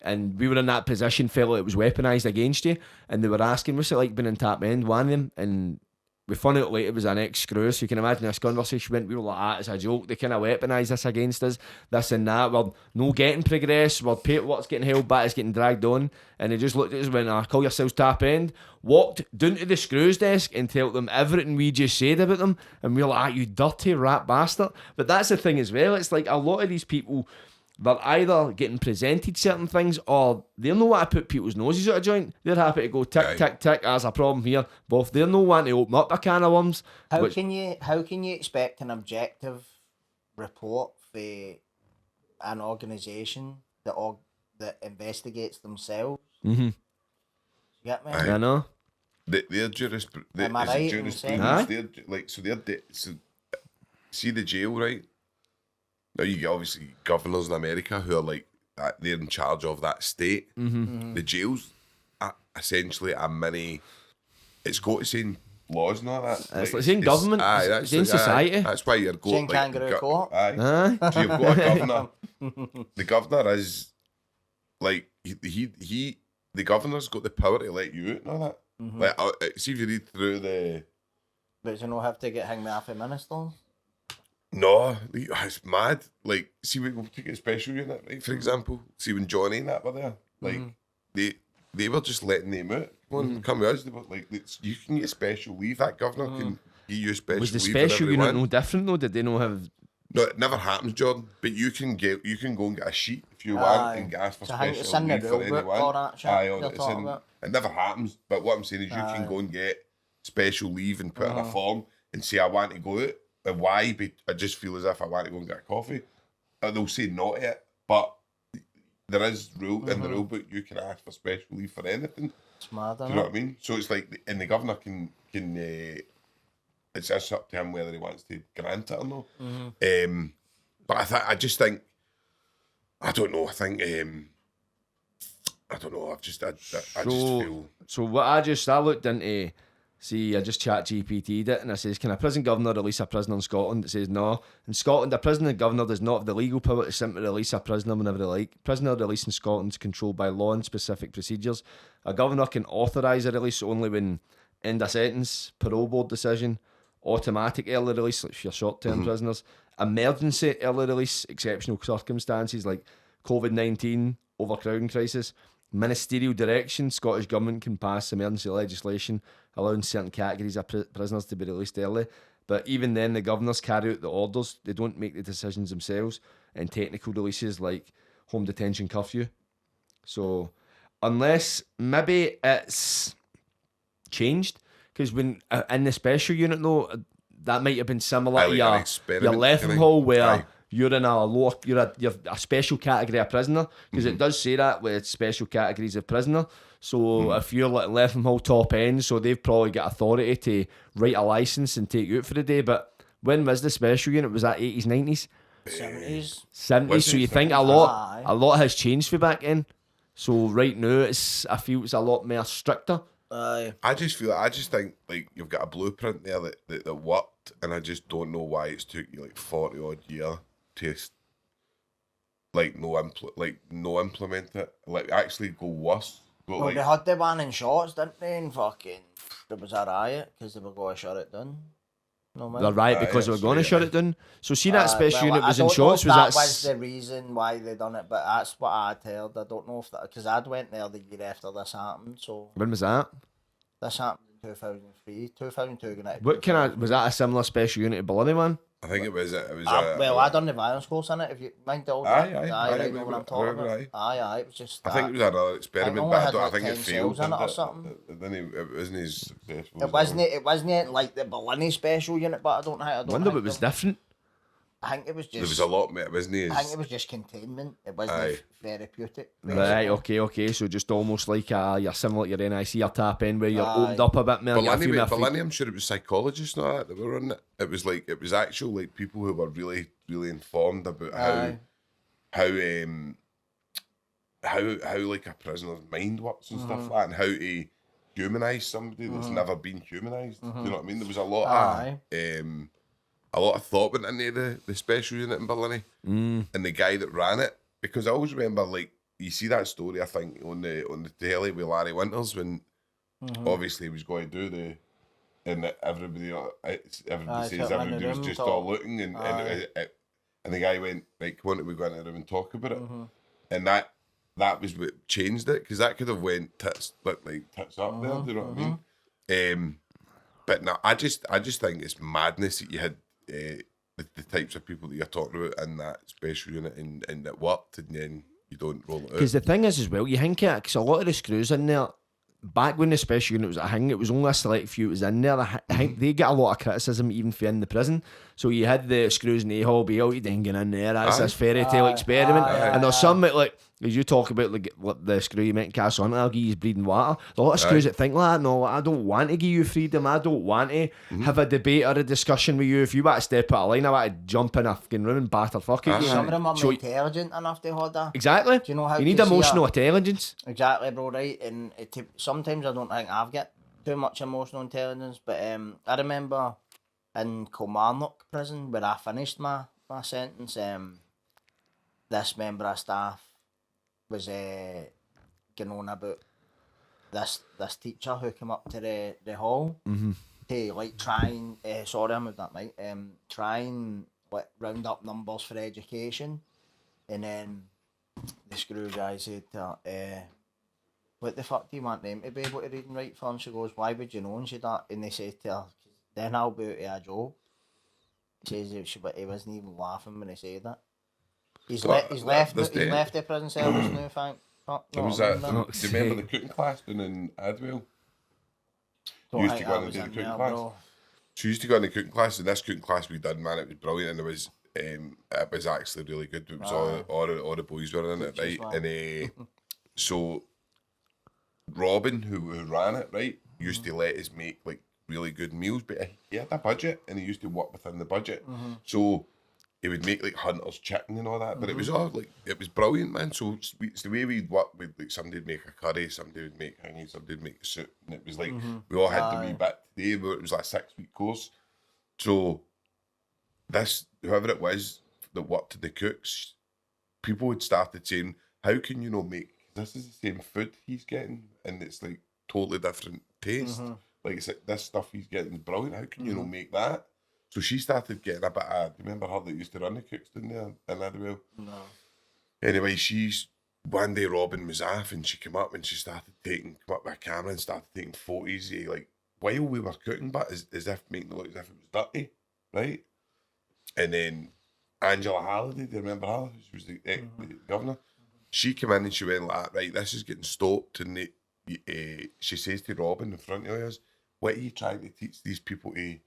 and we were in that position, felt like it was weaponised against you, and they were asking, what's it like being in tap end? One of them, and we found out later it was an ex-screw, so you can imagine this conversation went, we were like, it's a joke, they kind of weaponised this against us, this and that, we're no getting progress, what's getting held back is getting dragged on, and they just looked at us and went, call yourselves tap end, walked down to the screws desk and told them everything we just said about them, and we were like, you dirty rat bastard. But that's the thing as well, it's like a lot of these people, they're either getting presented certain things or they don't know what to put people's noses out of joint. They're happy to go tick, tick, tick, there's a problem here. But if they're no one to open up a can of worms... How can you expect an objective report for an organisation that investigates themselves? Mm-hmm. You get me? I know. Their jurisprudence... Am I right in saying? See the jail, right? Now you get obviously governors in America who are like they're in charge of that state. The jails are essentially a mini. It's got to say laws and all that. It's like saying government, it's saying society. That's why you're going Saying kangaroo court. Aye. So you've got a governor. The governor is like he the governor's got the power to let you out and all that. Like, see if you read through the. But you don't have to get hanged off a minister. No, it's mad. Like, see, we'll take a special unit, right? For example, see when Johnny and that were there, like they were just letting them out. Come with us. They were like, you can get special leave. That governor can give you special leave. Was the special unit no different though? Did they not have? No, it never happens, Jordan. But you can go and get a sheet if you want and ask for special leave for anyone. It never happens. But what I'm saying is, you can go and get special leave and put in a form and say I want to go out. And why? But I just feel as if I want to go and get a coffee. They'll say no to it, but there is rule in the rule book. You can ask for special leave for anything. It's mad, do you know what I mean? So it's like, and the governor can it's up to him whether he wants to grant it or not. But I just think, I don't know. I think I don't know. I just feel. So what I looked into. See, I just chat GPT'd it and I says, can a prison governor release a prisoner in Scotland? It says no. In Scotland, a prison governor does not have the legal power to simply release a prisoner whenever they like. Prisoner release in Scotland is controlled by law and specific procedures. A governor can authorise a release only when end a sentence, parole board decision, automatic early release, like for your short-term prisoners, emergency early release, exceptional circumstances like COVID-19, overcrowding crisis, ministerial direction. Scottish Government can pass emergency legislation allowing certain categories of prisoners to be released early. But even then, the governors carry out the orders. They don't make the decisions themselves. And technical releases like home detention curfew. So, unless maybe it's changed, because when in the special unit though, that might have been similar to your Letham Hall where you're in a lower, you're a special category of prisoner, because it does say that with special categories of prisoner. So if you're like Letham Hall top end, so they've probably got authority to write a licence and take you out for the day. But when was the special unit? Was that 80s, 90s? 70s. 70s. So you think a lot has changed for back then. So right now, I feel it's a lot more stricter. I just think like you've got a blueprint there that worked, and I just don't know why it's took you like 40 odd years to no implement it, like actually go worse. Well, they had the one in shots, didn't they? And fucking there was a riot because they were going to shut it down. No, the riot because they were going to shut it down. So see that special unit was in shots. That was the reason why they done it, but that's what I'd heard. I don't know if that, because I'd went there the year after this happened. So when was that? This happened in 2003, 2002. What was that a similar special unit to Barlinnie, man? I think it was. Well, I done the violence course in it. If you mind the old, I know what I'm talking about. Aye, it was just. I think it was another experiment, but I think it failed. In it or something. Then it wasn't as successful. It wasn't like the Barlinnie special unit, but I don't wonder if it was different. I think it was just. There was a lot, mate. It wasn't as. I think it was just containment. It wasn't therapeutic. Right. Okay. So just almost like you're similar to your NIC or tap in where you're opened up a bit more. Barlinnie, I'm sure it was psychologists and all that were on it. It was actual like people who were really, really informed about how like a prisoner's mind works and stuff like that, and how to humanise somebody that's never been humanised. Do you know what I mean? There was a lot of thought went into the special unit in Barlinnie and the guy that ran it, because I always remember, like, you see that story I think on the telly with Larry Winters when obviously he was going to do and everybody says everybody was just all looking and the guy went, right, come on, we go into the room and talk about it, and that was what changed it, because that could have went tits up there. Do you know what I mean? But no, I just think it's madness that you had the types of people that you're talking about in that special unit and that worked, and then you don't roll it out. Because the thing is as well, you think it, because a lot of the screws in there, back when the special unit was a thing, it was only a select few that was in there. I think they get a lot of criticism even for in the prison. So you had the screws in the A-hall, be all you dinging in there, that's this fairy tale experiment. And there's some that, like, as you talk about like the screw you meant to cast on, I'll give you breathing water. There's a lot of screws that think like that. No, I don't want to give you freedom. I don't want to have a debate or a discussion with you. If you want to step out of line, I want to jump in a fucking room and batter fuck you. Some of them are intelligent enough to hold that. Exactly. Do you know how you need emotional intelligence? Exactly, bro, right? And sometimes I don't think I've got too much emotional intelligence, but I remember in Kilmarnock prison where I finished my sentence, this member of staff was going on about this teacher who came up to the hall to like try and sorry I moved that mic, try and like round up numbers for education, and then the screw guy said to her, what the fuck do you want them to be able to read and write for? And she goes, why would you know? And she that, and they said to her, then I'll be out of a job. He says but he wasn't even laughing when he said that. He's left the prison service now, thank fuck. There was that. Do you remember the cooking class down in Adwell? You used to go in and do the cooking class. Bro. She used to go in the cooking class, and this cooking class we done, man, it was brilliant, and it was actually really good. It was all the boys were in it, right? And so Robin, who ran it, right, used to let us make like really good meals, but he had a budget, and he used to work within the budget. So he would make like Hunter's chicken and all that, but it was all like, it was brilliant, man. So it's the way we'd work with, like, somebody would make a curry, somebody would make hangy, somebody would make a soup, and it was like we all had the wee bit today, but it was like a 6-week course. So this, whoever it was that worked in the cooks, people had started saying, how can you not make, this is the same food he's getting, and it's like totally different taste. Like, it's like, this stuff he's getting is brilliant, how can you not make that? So she started getting a bit of, do you remember her that used to run the cooks down there in Adwell? No. Anyway, one day Robin was off, and she came up and she started come up with a camera and started taking photos of, like, while we were cooking, but as if making it look as if it was dirty, right? And then Angela Halliday, do you remember her? She was the governor. She came in and she went like, right, this is getting stopped, and she says to Robin in front of us, what are you trying to teach these people to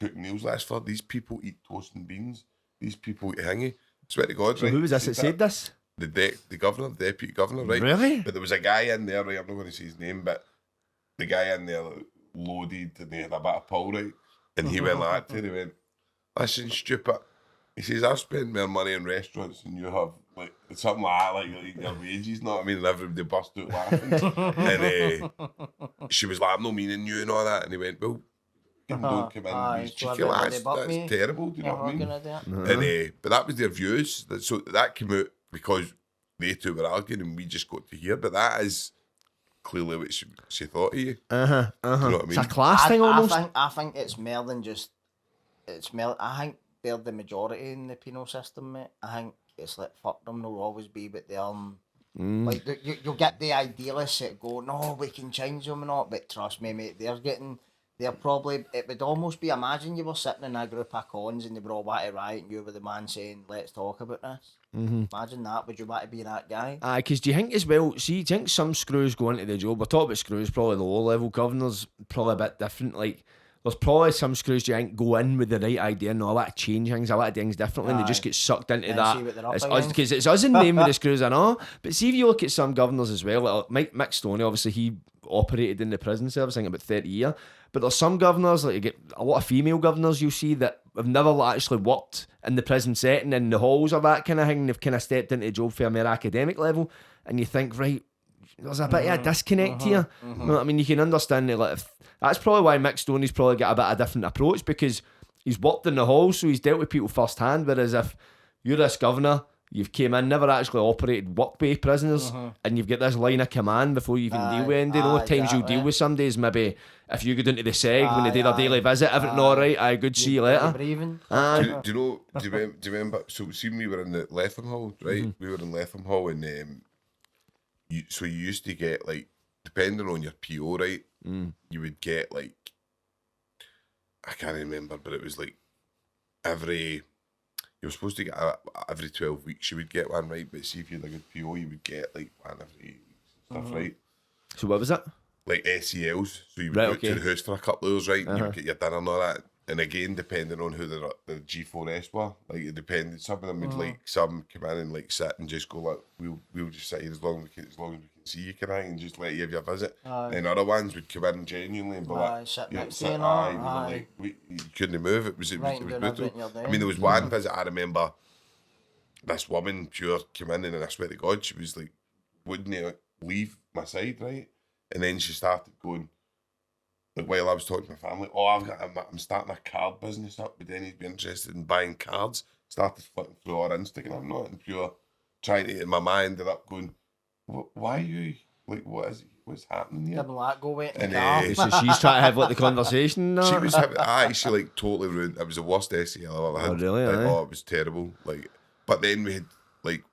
cook meals last for? These people eat toast and beans. These people eat hingy. Swear to God, so right? Who was this that said this? The governor, the deputy governor, right? Really? But there was a guy in there, right? I'm not going to say his name, but the guy in there loaded, and he had a bit of pull, right? And he went like that to her, he went, listen, stupid. He says, I've spent more money in restaurants than you have, like, something like that, like your wages, you know what I mean? And everybody burst out laughing. And she was like, I'm not meaning you and all that. And he went, well, don't come in these cheeky lads. That's terrible, do you know what I mean? And but that was their views. So that came out because they two were arguing, and we just got to hear. But that is clearly what she thought of you. Do you know what I mean? It's a class thing almost. I think it's more than just. I think they're the majority in the penal system, mate. I think it's like, fuck them, they'll always be, but they are. Like, you'll get the idealists that go, no, we can change them and all, but trust me, mate, they're probably, it would almost be, imagine you were sitting in a group of cons and they were all about to riot and you were the man saying, let's talk about this. Imagine that, would you want to be that guy? Aye, because do you think as well, see, do you think some screws go into the job, we're talking about screws, probably the low level governors, probably a bit different, like, there's probably some screws, do you think, go in with the right idea and all that, change things, a lot of things differently, and they just get sucked into that. Because it's us in the name of the screws, I know. But see if you look at some governors as well, like Mick Stoney, obviously he operated in the prison service, I think about 30 years. But there's some governors, like you get a lot of female governors you'll see that have never actually worked in the prison setting, in the halls or that kind of thing. They've kind of stepped into the job for a more academic level, and you think, right, there's a bit of a disconnect here. You know what I mean? You can understand it. Like, that's probably why Mick Stoney's probably got a bit of a different approach, because he's worked in the halls, so he's dealt with people first hand. Whereas if you're this governor, you've came in, never actually operated work-based prisoners, and you've got this line of command before you even deal with anything. The only times you'll deal with somebody is maybe if you go down to the seg when they do their daily visit, everything all right, aye, good, see you later. Do you remember, so see when we were in the Letham Hall, right? We were in Letham Hall, and so you used to get, like, depending on your PO, right, you would get, like, I can't remember, but it was like you were supposed to get every 12 weeks you would get one, right? But see if you had a good PO, you would get like one every 8 weeks and stuff, right? So what was it? Like SELs. So you would go to the house for a couple of hours, right? And you would get your dinner and all that. And again, depending on who the G4S were, like, it depended. Some of them would like, some come in and like sit and just go like, we'll just sit here as long as we can see you, can I, and just let you have your visit. And other ones would come in genuinely and be like, sit next sit, to you, like, you couldn't move. It was brutal. I mean, there was one visit I remember. This woman pure came in, and I swear to God, she was like, wouldn't leave my side, right? And then she started going, like while I was talking to my family, I'm starting a card business up. Would any be interested in buying cards? Started flicking through our Instagram, not in pure trying to. In my mind, ended up going, why are you like? What is it? What's happening here? Didn't let go wait in And, the car. So she's trying to have like the conversation. She was having. She like totally ruined. It was the worst SEL I've ever had. Oh, really? Aye. Oh, it was terrible. Like, but then we had like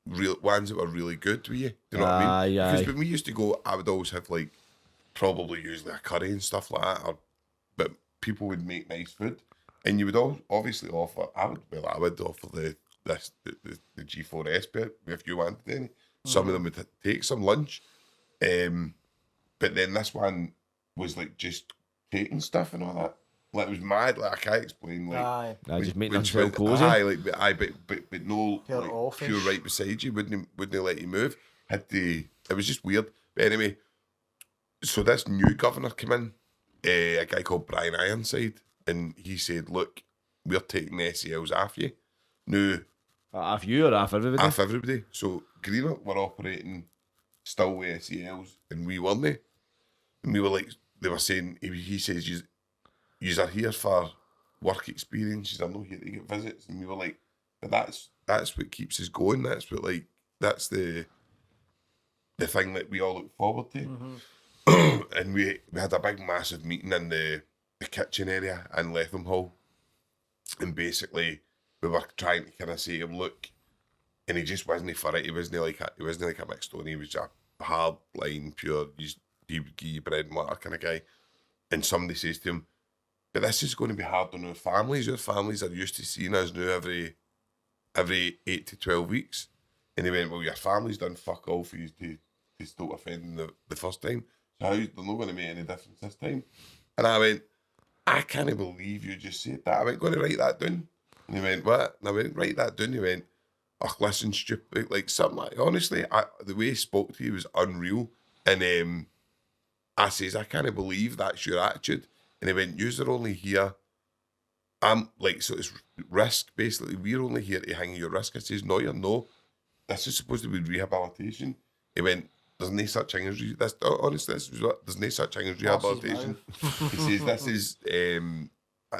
real ones that were really good with you. Do you know what I mean? Aye. Because when we used to go, I would always have like probably usually a curry and stuff like that. But people would make nice food, and you would obviously offer. I would offer the G4S bit if you wanted any. Some of them would take some lunch. But then this one was like just taking stuff and all that. Like it was mad. Like I can't explain. Like Aye. Just making when them she feel went, cozy. but no, Pure like, office. pure right beside you. Wouldn't let you move. It was just weird. But anyway, so this new governor came in, a guy called Brian Ironside, and he said, "Look, we're taking the SELs off you. No, Off you or off everybody? off everybody. So Greenock were operating still with SELs, and we weren't. And we were like, they were saying, he says, you are here for work experience, you're not here to get visits. And we were like, but that's what keeps us going. That's what that's the thing that we all look forward to. Mm-hmm. And we had a big massive meeting in the kitchen area in Letham Hall. And basically we were trying to kind of say to him, look, and he just wasn't for it. He wasn't like a mixed stone. He was a hard line, pure, he would give you bread and water kind of guy. And somebody says to him, but this is going to be hard on our families. Our families are used to seeing us now every 8 to 12 weeks. And he went, well, your family's done fuck all for you to stop offending the first time. So they're not going to make any difference this time. And I went, I can't believe you just said that. I went, going to write that down. And he went, what? And I went, write that down. He went, oh, listen, stupid. Like something like, honestly, the way he spoke to you was unreal. And I says, I can't believe that's your attitude. And he went, you're only here. I'm like, so it's risk, basically. We're only here to hang your risk. I says, no, you're no. This is supposed to be rehabilitation. He went, there's no such thing as honestly, this is what, there's no such thing as rehabilitation. He says, this is,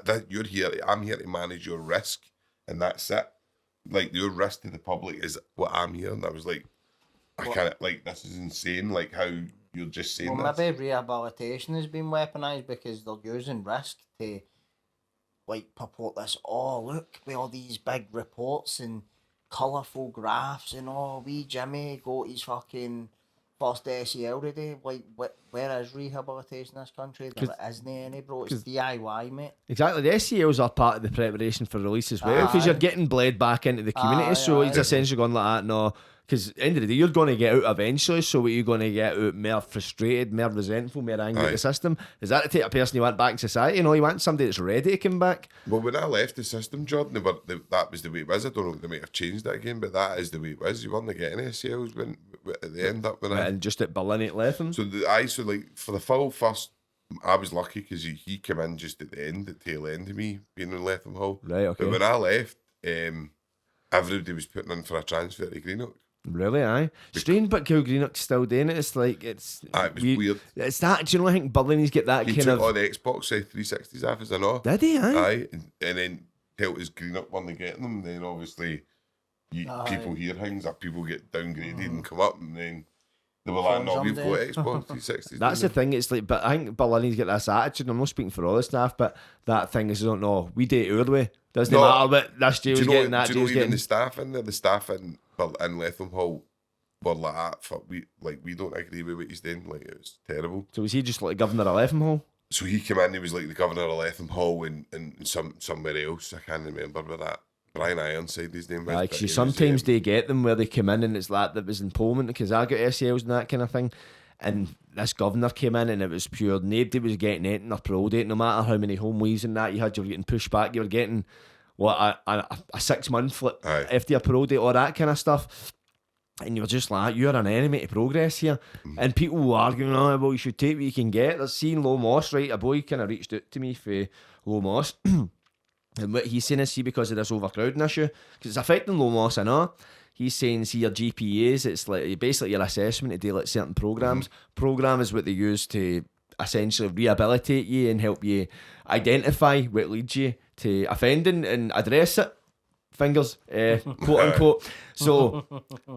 that you're here, I'm here to manage your risk, and that's it. Like, your risk to the public is what I'm here. And I was like, I can't, like, this is insane, like, how you're just saying Well, this. maybe rehabilitation has been weaponised because they're using risk to, like, purport this, oh, look, with all these big reports and colourful graphs and, oh, wee Jimmy got his fucking first SEL today. Like, where is rehabilitation in this country? There isn't any, bro. It's DIY, mate. Exactly, the SELs are part of the preparation for release as well, because you're getting bled back into the community. So he's essentially going like that, no. Because at the end of the day, you're going to get out eventually. So what, you're going to get out more frustrated, more resentful, more angry at the system? Is that the type of person you want back in society? You know, you want somebody that's ready to come back. Well, when I left the system, Jordan, that was the way it was. I don't know if they might have changed that again, but that is the way it was. You weren't getting SELs when at the end up when And just at Barlinnie at Letham. So like for the full first, I was lucky because he came in just at the end, the tail end of me being in Letham Hall. Right, okay. But when I left, everybody was putting in for a transfer to Greenock. Really, aye. Strange, but Kilgreenock's still doing it. It's like, it was weird. It's that, do you know, I think Barlinnie's get that He kind took of... all the Xbox 360s off as I know. Did he, aye? Aye, and then tell us Greenock weren't getting them. Then obviously, people hear things that people get downgraded and come up, and then they were like, no, we've got Xbox 360s. That's the thing, it's like, but I think Barlinnie's got this attitude, I'm not speaking for all the staff, but that thing is, I don't know, we do it our way. Doesn't matter what this jail's getting, that do you know jail's even getting. the staff in there, the staff in Letham Hall were like that. We don't agree with what he's doing. Like, it was terrible. So was he just like governor of Letham Hall? So he came in, he was like the governor of Letham Hall and somewhere else. I can't remember where that. Brian Ironside, his name was. Like, sometimes they get them where they come in and it's that was employment, because I got SELs and that kind of thing. And this governor came in and it was pure, nobody was getting anything or parole date, no matter how many home leaves and that you had, you were getting pushed back, you were getting a 6 month flip after your parole date, all that kind of stuff. And you were just like, you're an enemy to progress here. And people were arguing, oh, well, you should take what you can get. There's seen Low Moss, right? A boy kind of reached out to me for Low Moss. And what he's saying is, see, because of this overcrowding issue, because it's affecting Low Moss, I know. He's saying, see, your GPAs, it's like basically your assessment to do like certain programs. Program is what they use to essentially rehabilitate you and help you identify what leads you to offending and address it. Fingers, quote unquote. So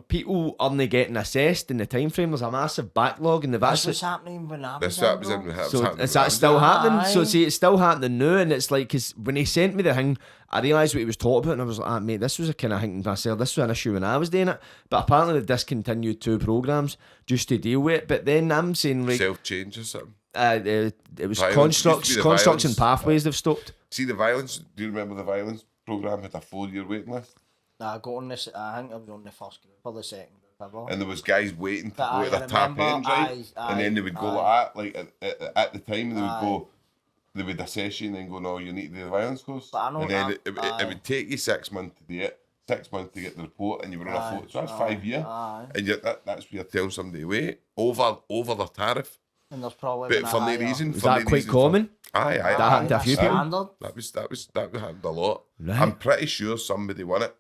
people aren't getting assessed in the time frame. There's a massive backlog, and That's what's happening when I was That's what was in, bro. so is that still happening? So see, it's still happening now, and it's like, because when he sent me the thing, I realised what he was talking about, and I was like, mate, this was a kind of thing myself. This was an issue when I was doing it, but apparently they discontinued 2 programmes just to deal with it. But then I'm saying, like, self-change or something. it was Violence. Used to be the construction violence. pathways they've stopped. See the violence? Do you remember the violence programme had a 4-year waiting list? Nah, I got on this. I think I was on the first group or the second group ever. And there was guys waiting to But go to I their tap remember, end, right? And then they would go like that, like at the time they would go, they would assess you and then go, no, you need to do the violence course. But I know and then that- it would take you 6 months to do it, 6 months to get the report, and you were on a photo. So that's 5 years. And yet that's where you're telling somebody to wait over their tariff. And there's probably But been a for no higher- reason. Is for that no quite reason common? Aye. That happened to a few people. Standard. That happened a lot. Right. I'm pretty sure somebody won it.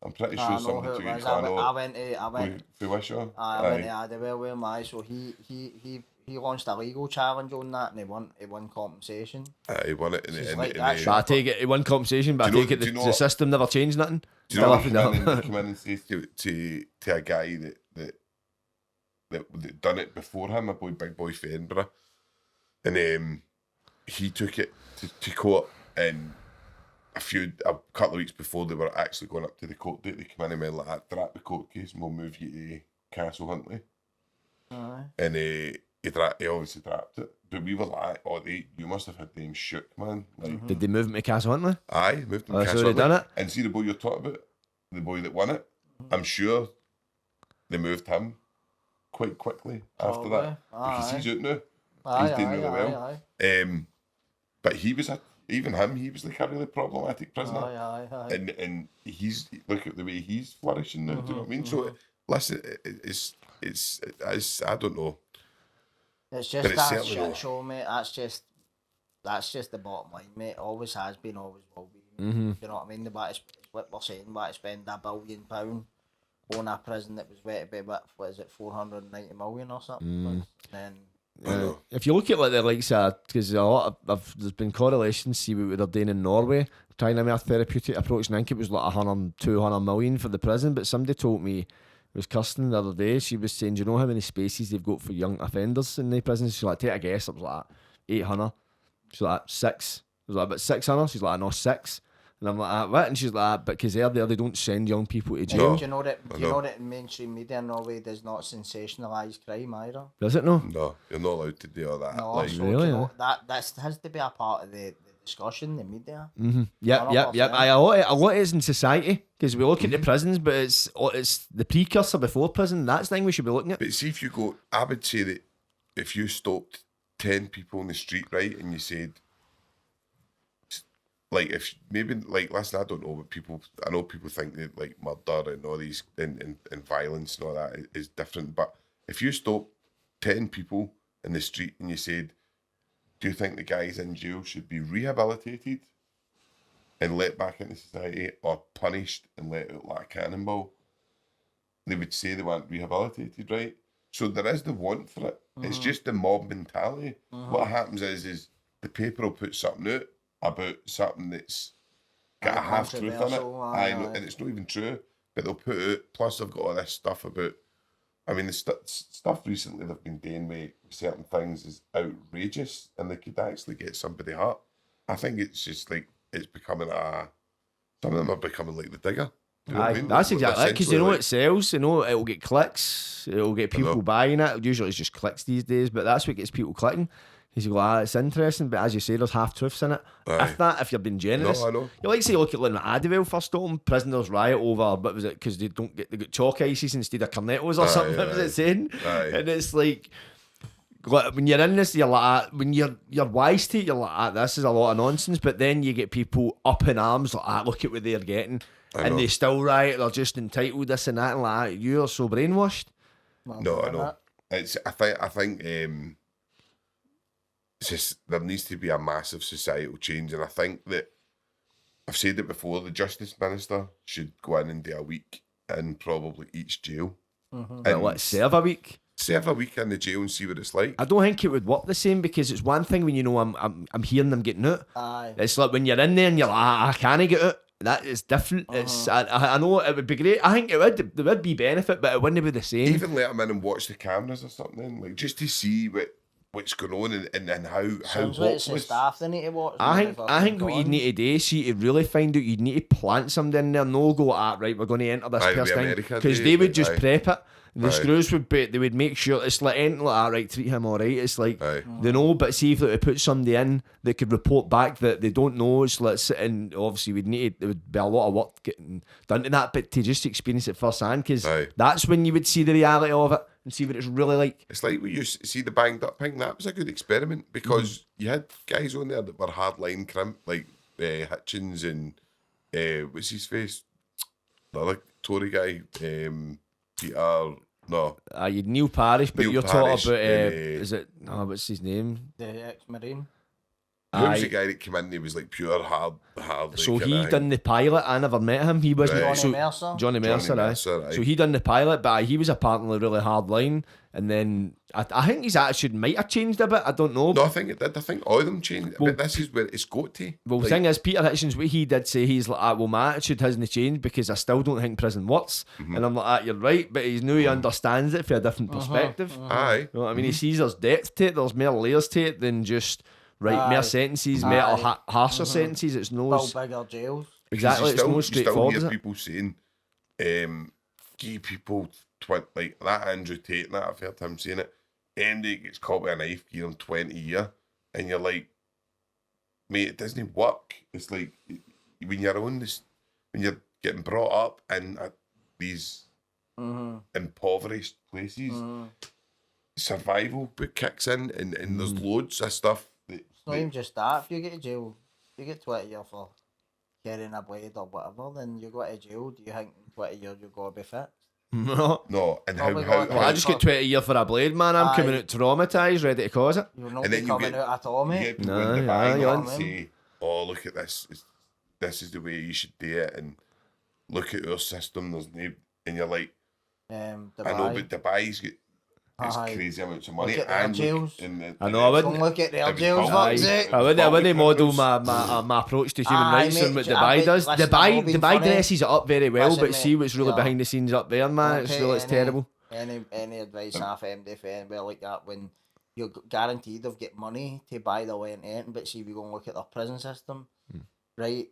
I'm pretty I sure know somebody who took it it. was. I know. I went Who was you? I went to Adderwell with my, so he launched a legal challenge on that, and he won compensation. He won it. It's like that But I take it, he won compensation, but I Do you know- take it do you know the what- system never changed nothing. Do you know what Still come in and say to a guy that done it before him, a big boy for Edinburgh, and he took it to court, and a couple of weeks before they were actually going up to the court date, they come in and went like that, drop the court case and we'll move you to Castle Huntly. And he obviously dropped it, but we were like, you must have had them shook, man. Like, Did they move him to Castle Huntly? aye, moved him Oh, to so Castle they done Huntly. it? And see the boy you're talking about, the boy that won it, I'm sure they moved him quite quickly after that, because he's out now. He's doing really well. But he was he was like a really problematic prisoner. And he's, look at the way he's flourishing now. Do you know what I mean? So listen, it's I don't know. It's But just it's that certainly shit not. show, mate. That's just the bottom line, mate. Always has been, always will be. You know what I mean? The what we're saying, about to spend £1 billion on a prison that was wet to be, what is it, 490 million or something? Then If you look at like the likes of, because a lot of there's been correlations, see what they're doing in Norway, trying to make a therapeutic approach, and I think it was like 200 million for the prison, but somebody told me, it was Kirsten the other day, she was saying, do you know how many spaces they've got for young offenders in the prisons? She's like, take a guess, it was like 800. She's like, 6. It was like, about 600. She's like, no, 6. And I'm like, what? And she's like, but because they're there, they don't send young people to jail. do you know that mainstream media in Norway does not sensationalise crime either? Does it no? No, you're not allowed to do all that. No, like, so Really, do you know, that has to be a part of the discussion, the media. Yep. 100%. A lot is in society, because we look at the prisons, but it's the precursor before prison. That's the thing we should be looking at. But see, if you go, I would say that if you stopped 10 people in the street, right, and you said, like, if maybe, like, listen, I don't know, but I know people think that, like, murder and all these, and violence and all that is different, but if you stop 10 people in the street and you said, do you think the guys in jail should be rehabilitated and let back into society, or punished and let out like a cannonball? They would say they want rehabilitated, right? So there is the want for it. It's just the mob mentality. What happens is the paper will put something out about something that's got a half truth in it. Controversial, I know, and it's not even true, but they'll put it out. Plus, they've got all this stuff about. I mean, the stuff recently they've been doing with certain things is outrageous, and they could actually get somebody hurt. I think it's just like it's becoming some of them are becoming like the digger. Do you know what I mean? That's exactly it, because they know Essentially, it sells, they know it'll get clicks, it'll get people buying it. Usually it's just clicks these days, but that's what gets people clicking. You go, it's interesting, but as you say, there's half truths in it. If you're being generous. No, I know. You like say, look at when Adderwell first opened, prisoners riot over, but was it because they got chalk ices instead of cornettos or something? What was it saying? And it's like when you're in this, you're like, when you're wise to it, you're like, this is a lot of nonsense. But then you get people up in arms, like, look at what they're getting, and they still riot. They're just entitled this and that, and like, you are so brainwashed. No, I know. I think it's just there needs to be a massive societal change, and I think that I've said it before. The Justice Minister should go in and do a week in probably each jail. And what, serve a week? serve a week in the jail and see what it's like. I don't think it would work the same, because it's one thing when you know I'm hearing them getting out. Aye. It's like when you're in there and you're like, I can't get out. That is different. It's I know it would be great. I think there would be benefit, but it wouldn't be the same. Even let them in and watch the cameras or something, like just to see what's going on and how Sounds like it's the hopeless. staff they need to watch. I think what you'd need to do, see, to really find out, you'd need to plant somebody in there. No go, right, we're going to enter this Aye, the person, America because do, they would like, just aye. prep it. The Aye. screws would be, they would make sure it's like anything like, right, treat him all right. It's like Aye. they know, but see if they put somebody in that could report back that they don't know. It's like, and obviously we'd need there would be a lot of work getting done to that, but to just experience it firsthand, because Aye. that's when you would see the reality of it and see what it's really like. It's like we used to see the banged up thing. That was a good experiment, because you had guys on there that were hardline crimp, like Hitchens and what's his face, the other Tory guy, Peter. No, You'd Neil Parish, but Neil you're Parish, talking about is it? What's his name? The ex-marine. who was Aye. the guy that came in? He was like pure hard. So he done the pilot. I never met him. He wasn't Right. Johnny Mercer. Johnny Mercer, Mercer, aye. So he done the pilot, but he was apparently really hard line. And then I think his attitude might have changed a bit. I don't know. No, I think it did. I think all of them changed. Well- but this is where it's got to. Well, the Like, thing is, Peter Hitchens, what he did say, he's like, well, my attitude hasn't changed because I still don't think prison works. Mm-hmm. And I'm like, you're right, but he's new, he understands it from a different perspective. aye. You know what I mean? He sees there's depth to it, there's more layers to it than just, right, Aye. more sentences, Aye. more harsher sentences. It's no... Build bigger jails. Exactly, it's no You straightforward, is still hear it? people saying, give people like that Andrew Tate, and that I've heard him saying it. Andy gets caught with a knife, give him 20 years, and you're like, mate, it doesn't work. It's like when you're on this, when you're getting brought up in these impoverished places, survival but kicks in, and there's loads of stuff that, It's not even just that. If you get to jail, you get 20 years for carrying a blade or whatever, then you go to jail. Do you think in 20 years you're going to be fit? No. no, and how, Probably how, not. Well, how I just get 20 years for a blade, man. I'm coming Aye. out traumatised, ready to cause it. You're not And then you coming get- out at all, you mate. get people No, in the yeah, bag yeah. and say, oh, look at this. This is the way you should do it. And look at our system. There's no, and you're like, I know, but Dubai's got it's Aye. crazy amounts of money. Look at their And jails. I know, I wouldn't... Don't look at their If it's jails, public- fuck's sake. I wouldn't model criminals. my approach to human Aye, rights and mate, what I Dubai bet- does. listen, I'm not Dubai being funny. dresses it up very well, Listen, but see mate, what's really yeah. behind the scenes up there, man. It's Okay, really, it's terrible. Any advice off MD for anybody like that, when you're guaranteed they've got money to buy their way into it, but see, we go and look at their prison system, right?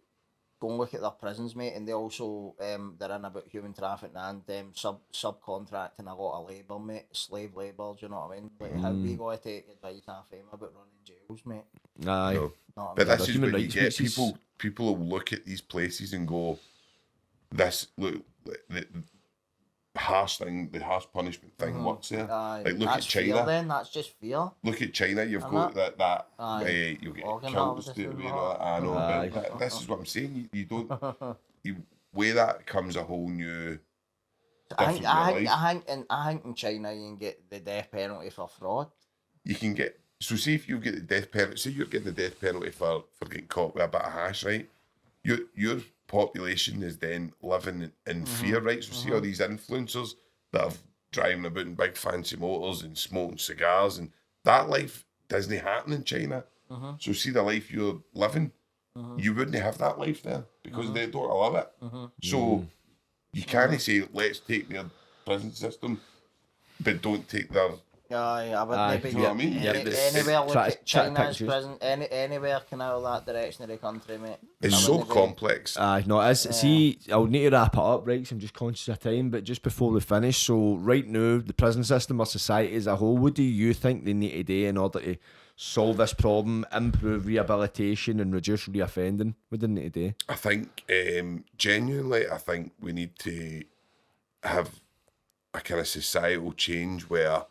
Go and look at their prisons, mate, and they also they're in about human trafficking and subcontracting a lot of labour, mate, slave labour. Do you know what I mean? Like how we got to take advice off them about running jails, mate. Aye. No. Know what I But mean? this is human when you rights get cases. people will look at these places and go, this, look, the harsh thing, the harsh punishment thing works there. Aye. Like, look That's at China. Fear, then that's just fear. Look at China, you've And got that Aye. you'll get Organ killed harvesting straight away. and And all all that. I know, Aye. but this is what I'm saying. You don't, you weigh that comes a whole new different way of life. I think in China you can get the death penalty for fraud. You can get, so see if you get the death penalty, say you're getting the death penalty for getting caught with a bit of hash, right? Your population is then living in fear, right? So see all these influencers that are driving about in big fancy motors and smoking cigars, and that life doesn't happen in China. So see the life you're living, you wouldn't have that life there because they don't allow it. So you can't say, let's take their prison system, but don't take their... Aye, I would Aye. maybe You know what I mean? any- Yeah, anywhere look try- at try to China's pictures. prison, anywhere can out that direction of the country, mate. It's I so wouldn't be- complex. Aye, no, it is. See, I'll need to wrap it up, right? 'Cause I'm just conscious of time. But just before we finish, so right now, the prison system or society as a whole, what do you think they need to do in order to solve this problem, improve rehabilitation, and reduce reoffending? What do they need to do? I think, genuinely, I think we need to have a kind of societal change where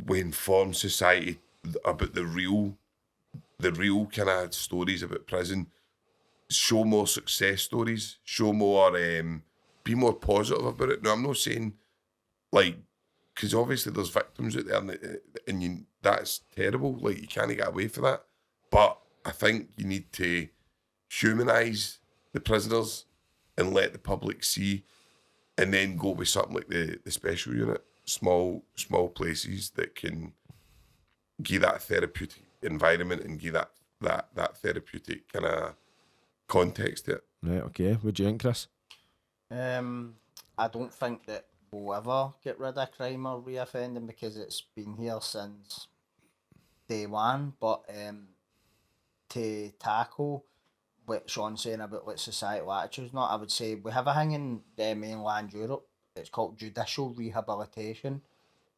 we inform society about the real kind of stories about prison, show more success stories, show more, be more positive about it. Now, I'm not saying, like, because obviously there's victims out there and that's terrible, like, you can't get away for that. But I think you need to humanise the prisoners and let the public see, and then go with something like the special unit. small places that can give that therapeutic environment and give that therapeutic kind of context to it. Right, okay. What do you think, Chris? I don't think that we'll ever get rid of crime or reoffending because it's been here since day one. But to tackle what Sean's saying about what societal attitudes, not, I would say we have a thing in mainland Europe. It's called judicial rehabilitation.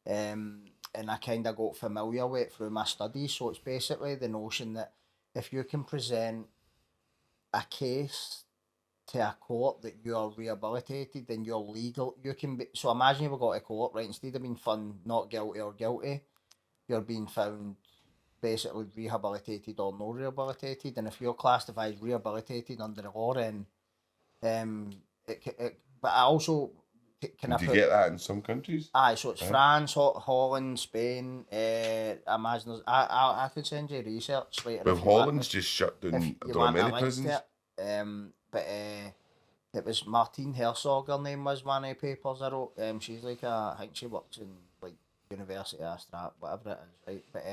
And I kind of got familiar with it through my studies. So it's basically the notion that if you can present a case to a court that you are rehabilitated, then you're legal. You can be. So imagine you go to court, right? Instead of being found not guilty or guilty, you're being found basically rehabilitated or no rehabilitated. And if you're classified as rehabilitated under the law, then but I also can Do you get that in some countries? Aye, so it's France, Holland, Spain. I imagine I could send you research later. Well, Holland's just shut down. I don't know many prisons. But it was Martine Herzog, her name was, one of the papers I wrote. She's like I think she works in like University of Strat, whatever it is, right? But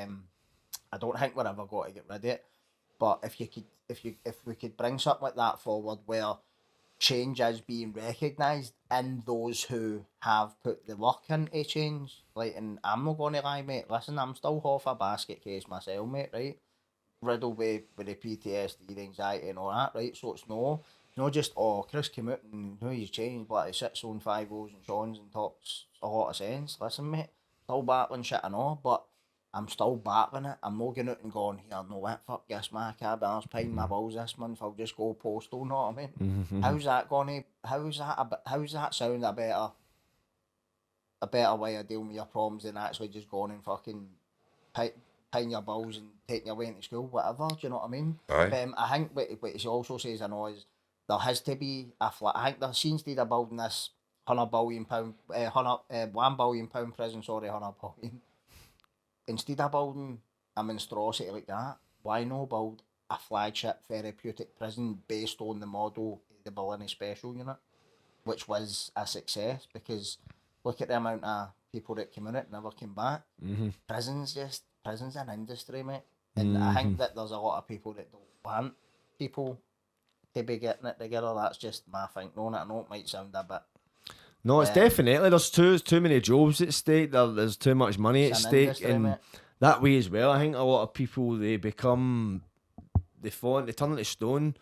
I don't think we're ever going to get rid of it. But if we could bring something like that forward, where change is being recognised in those who have put the work into change, like, and I'm not going to lie, mate. Listen, I'm still half a basket case myself, mate. Right, riddled with the PTSD, the anxiety, and all that. Right, so it's not just Chris came out and he's changed, but he sits on 5-0s and Sean's and talks a lot of sense. Listen, mate, still battling shit and all, but I'm still battling it. I'm not going out and going, here, no, what, fuck yes, my cab, I was paying my bills this month, I'll just go postal, know what I mean? How's that sound a better way of dealing with your problems than actually just going and fucking paying your bills and taking your way into school, whatever, do you know what I mean? Aye. I think what he also says, I know, is there has to be a flat. I think there seems to be building this £100 billion, £1 billion prison, sorry, 100 billion. Instead of building a monstrosity like that, why not build a flagship therapeutic prison based on the model of the Barlinnie Special Unit, which was a success? Because look at the amount of people that came in it never came back. Prison's an industry, mate. And I think that there's a lot of people that don't want people to be getting it together. That's just my thinking on it. I know it might sound a bit... No, it's definitely, there's too many jobs at stake, there's too much money at stake, industry, and mate. that way as well. I think a lot of people, they turn into stone,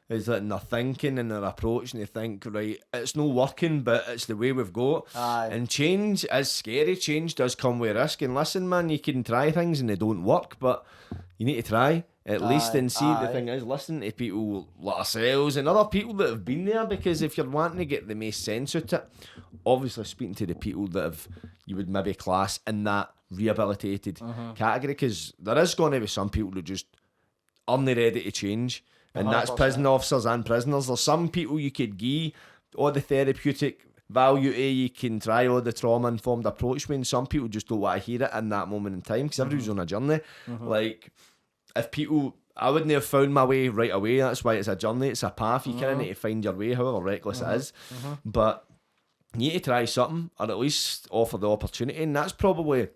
is that in their thinking and their approach, and they think, right, it's not working, but it's the way we've got. Aye. And change is scary. Change does come with risk. And listen, man, you can try things and they don't work, but you need to try at least and see. The thing is, listen to people like ourselves and other people that have been there, because if you're wanting to get the most sense out of it, obviously speaking to the people that you would maybe class in that rehabilitated category, because there is going to be some people who just aren't ready to change. And that's 100%. prison officers and prisoners. There's some people you could give all the therapeutic value to, you can try all the trauma-informed approach with, and some people just don't want to hear it in that moment in time, because everybody's on a journey. Like, if people... I wouldn't have found my way right away. That's why it's a journey, it's a path. You kind of need to find your way, however reckless it is. But you need to try something, or at least offer the opportunity, and that's probably...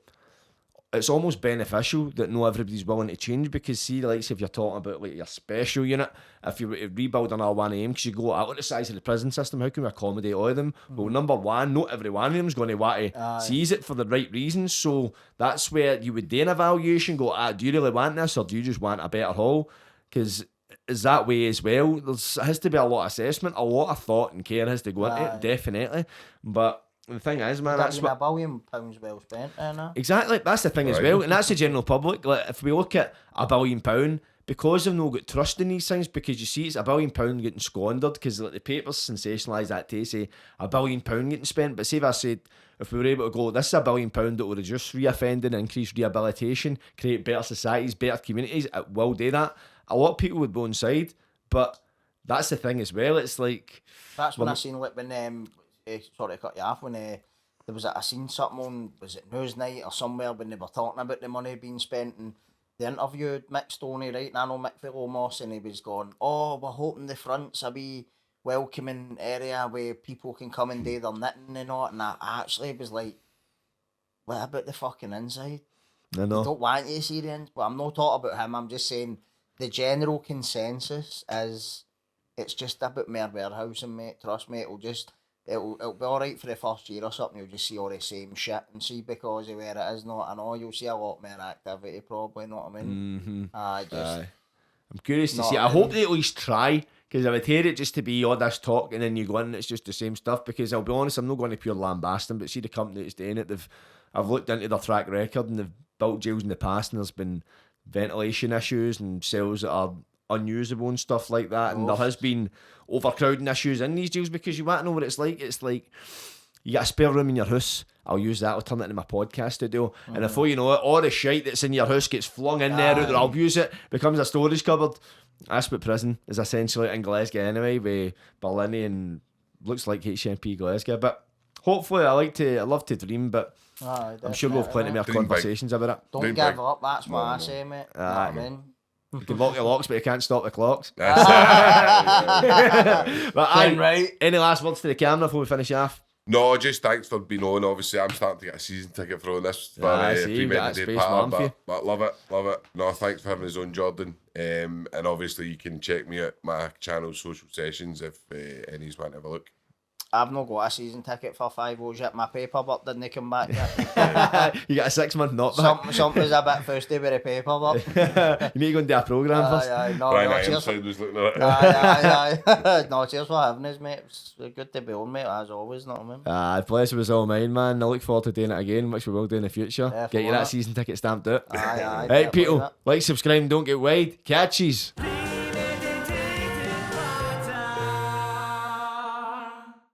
It's almost beneficial that not everybody's willing to change, because see, like, if you're talking about like your special unit, if you were to rebuild another 1AM, because you go, I look at the size of the prison system, how can we accommodate all of them? Well, number one, not every one of them's going to want to seize it for the right reasons, so that's where you would do an evaluation, go, do you really want this, or do you just want a better hall? Because it's that way as well. There has to be a lot of assessment, a lot of thought and care has to go into it, definitely. But the thing is, man, that's what... £1 billion well spent, Exactly, that's the thing as well, and that's the general public. Like, if we look at £1 billion, because they've not got trust in these things, because you see it's £1 billion getting squandered, because like, the papers sensationalise that to say £1 billion getting spent. But say if I said, if we were able to go, this is £1 billion that will reduce reoffending, increase rehabilitation, create better societies, better communities, it will do that. A lot of people would be on side, but that's the thing as well. It's like... That's when I seen, like, when... sorry to cut you off, when there was I seen something on, was it Newsnight or somewhere, when they were talking about the money being spent, and they interviewed Mick Stoney, right? And I know Mick Philomos, and he was going, we're hoping the front's a wee welcoming area where people can come and do their knitting and all, and I actually was like, what about the fucking inside? I I know. don't want you to see the inside. But I'm not talking about him. I'm just saying the general consensus is it's just about mere warehousing, mate. Trust me, it'll be alright for the first year or something. You'll just see all the same shit and see because of where it is not. I know you'll see a lot more activity probably, know what I mean? Aye. I'm curious to Not see. I really. hope they at least try, because I would hear it just to be all this talk and then you go in and it's just the same stuff. Because I'll be honest, I'm not going to pure lambasting, but see the company that's doing it, I've looked into their track record and they've built jails in the past and there's been ventilation issues and cells that are unusable and stuff like that. And there has been overcrowding issues in these jails because you want to know what it's like. It's like you got a spare room in your house. I'll use that. I'll turn it into my podcast studio. And before you know it, all the shite that's in your house gets flung in there. I'll use it. Becomes a storage cupboard. That's what prison is essentially in Glasgow anyway, with Barlinnie and looks like HMP Glasgow. But hopefully, I love to dream, but I'm sure we'll have plenty more Dream big. conversations about it. Don't Dream give big. up, that's what I no. say, mate. Know what I mean? You can lock your locks, but you can't stop the clocks. That's it. But Getting right. any last words to the camera before we finish off? No, just thanks for being on. Obviously, I'm starting to get a season ticket for this. I see, you got that space warm for you. But love it. No, thanks for having us on, Jordan. And obviously, you can check me at my channel, Social Sessions, if any's want to have a look. I've not got a season ticket for 5 O's yet. My paperwork didn't come back yet. You got a 6 month knockback. Something's a bit fusty with the paperwork. You need to go and do a programme first. Brian No, cheers. Ironside was looking at it. Aye. No, cheers for having us, mate. It's good to be on, mate, as always, not I mean? Pleasure was all mine, man. I look forward to doing it again, which we will do in the future. Yeah, Get you for that that. season ticket stamped out. Aye, Right, definitely people, that. like, subscribe, and don't get wide. Catches.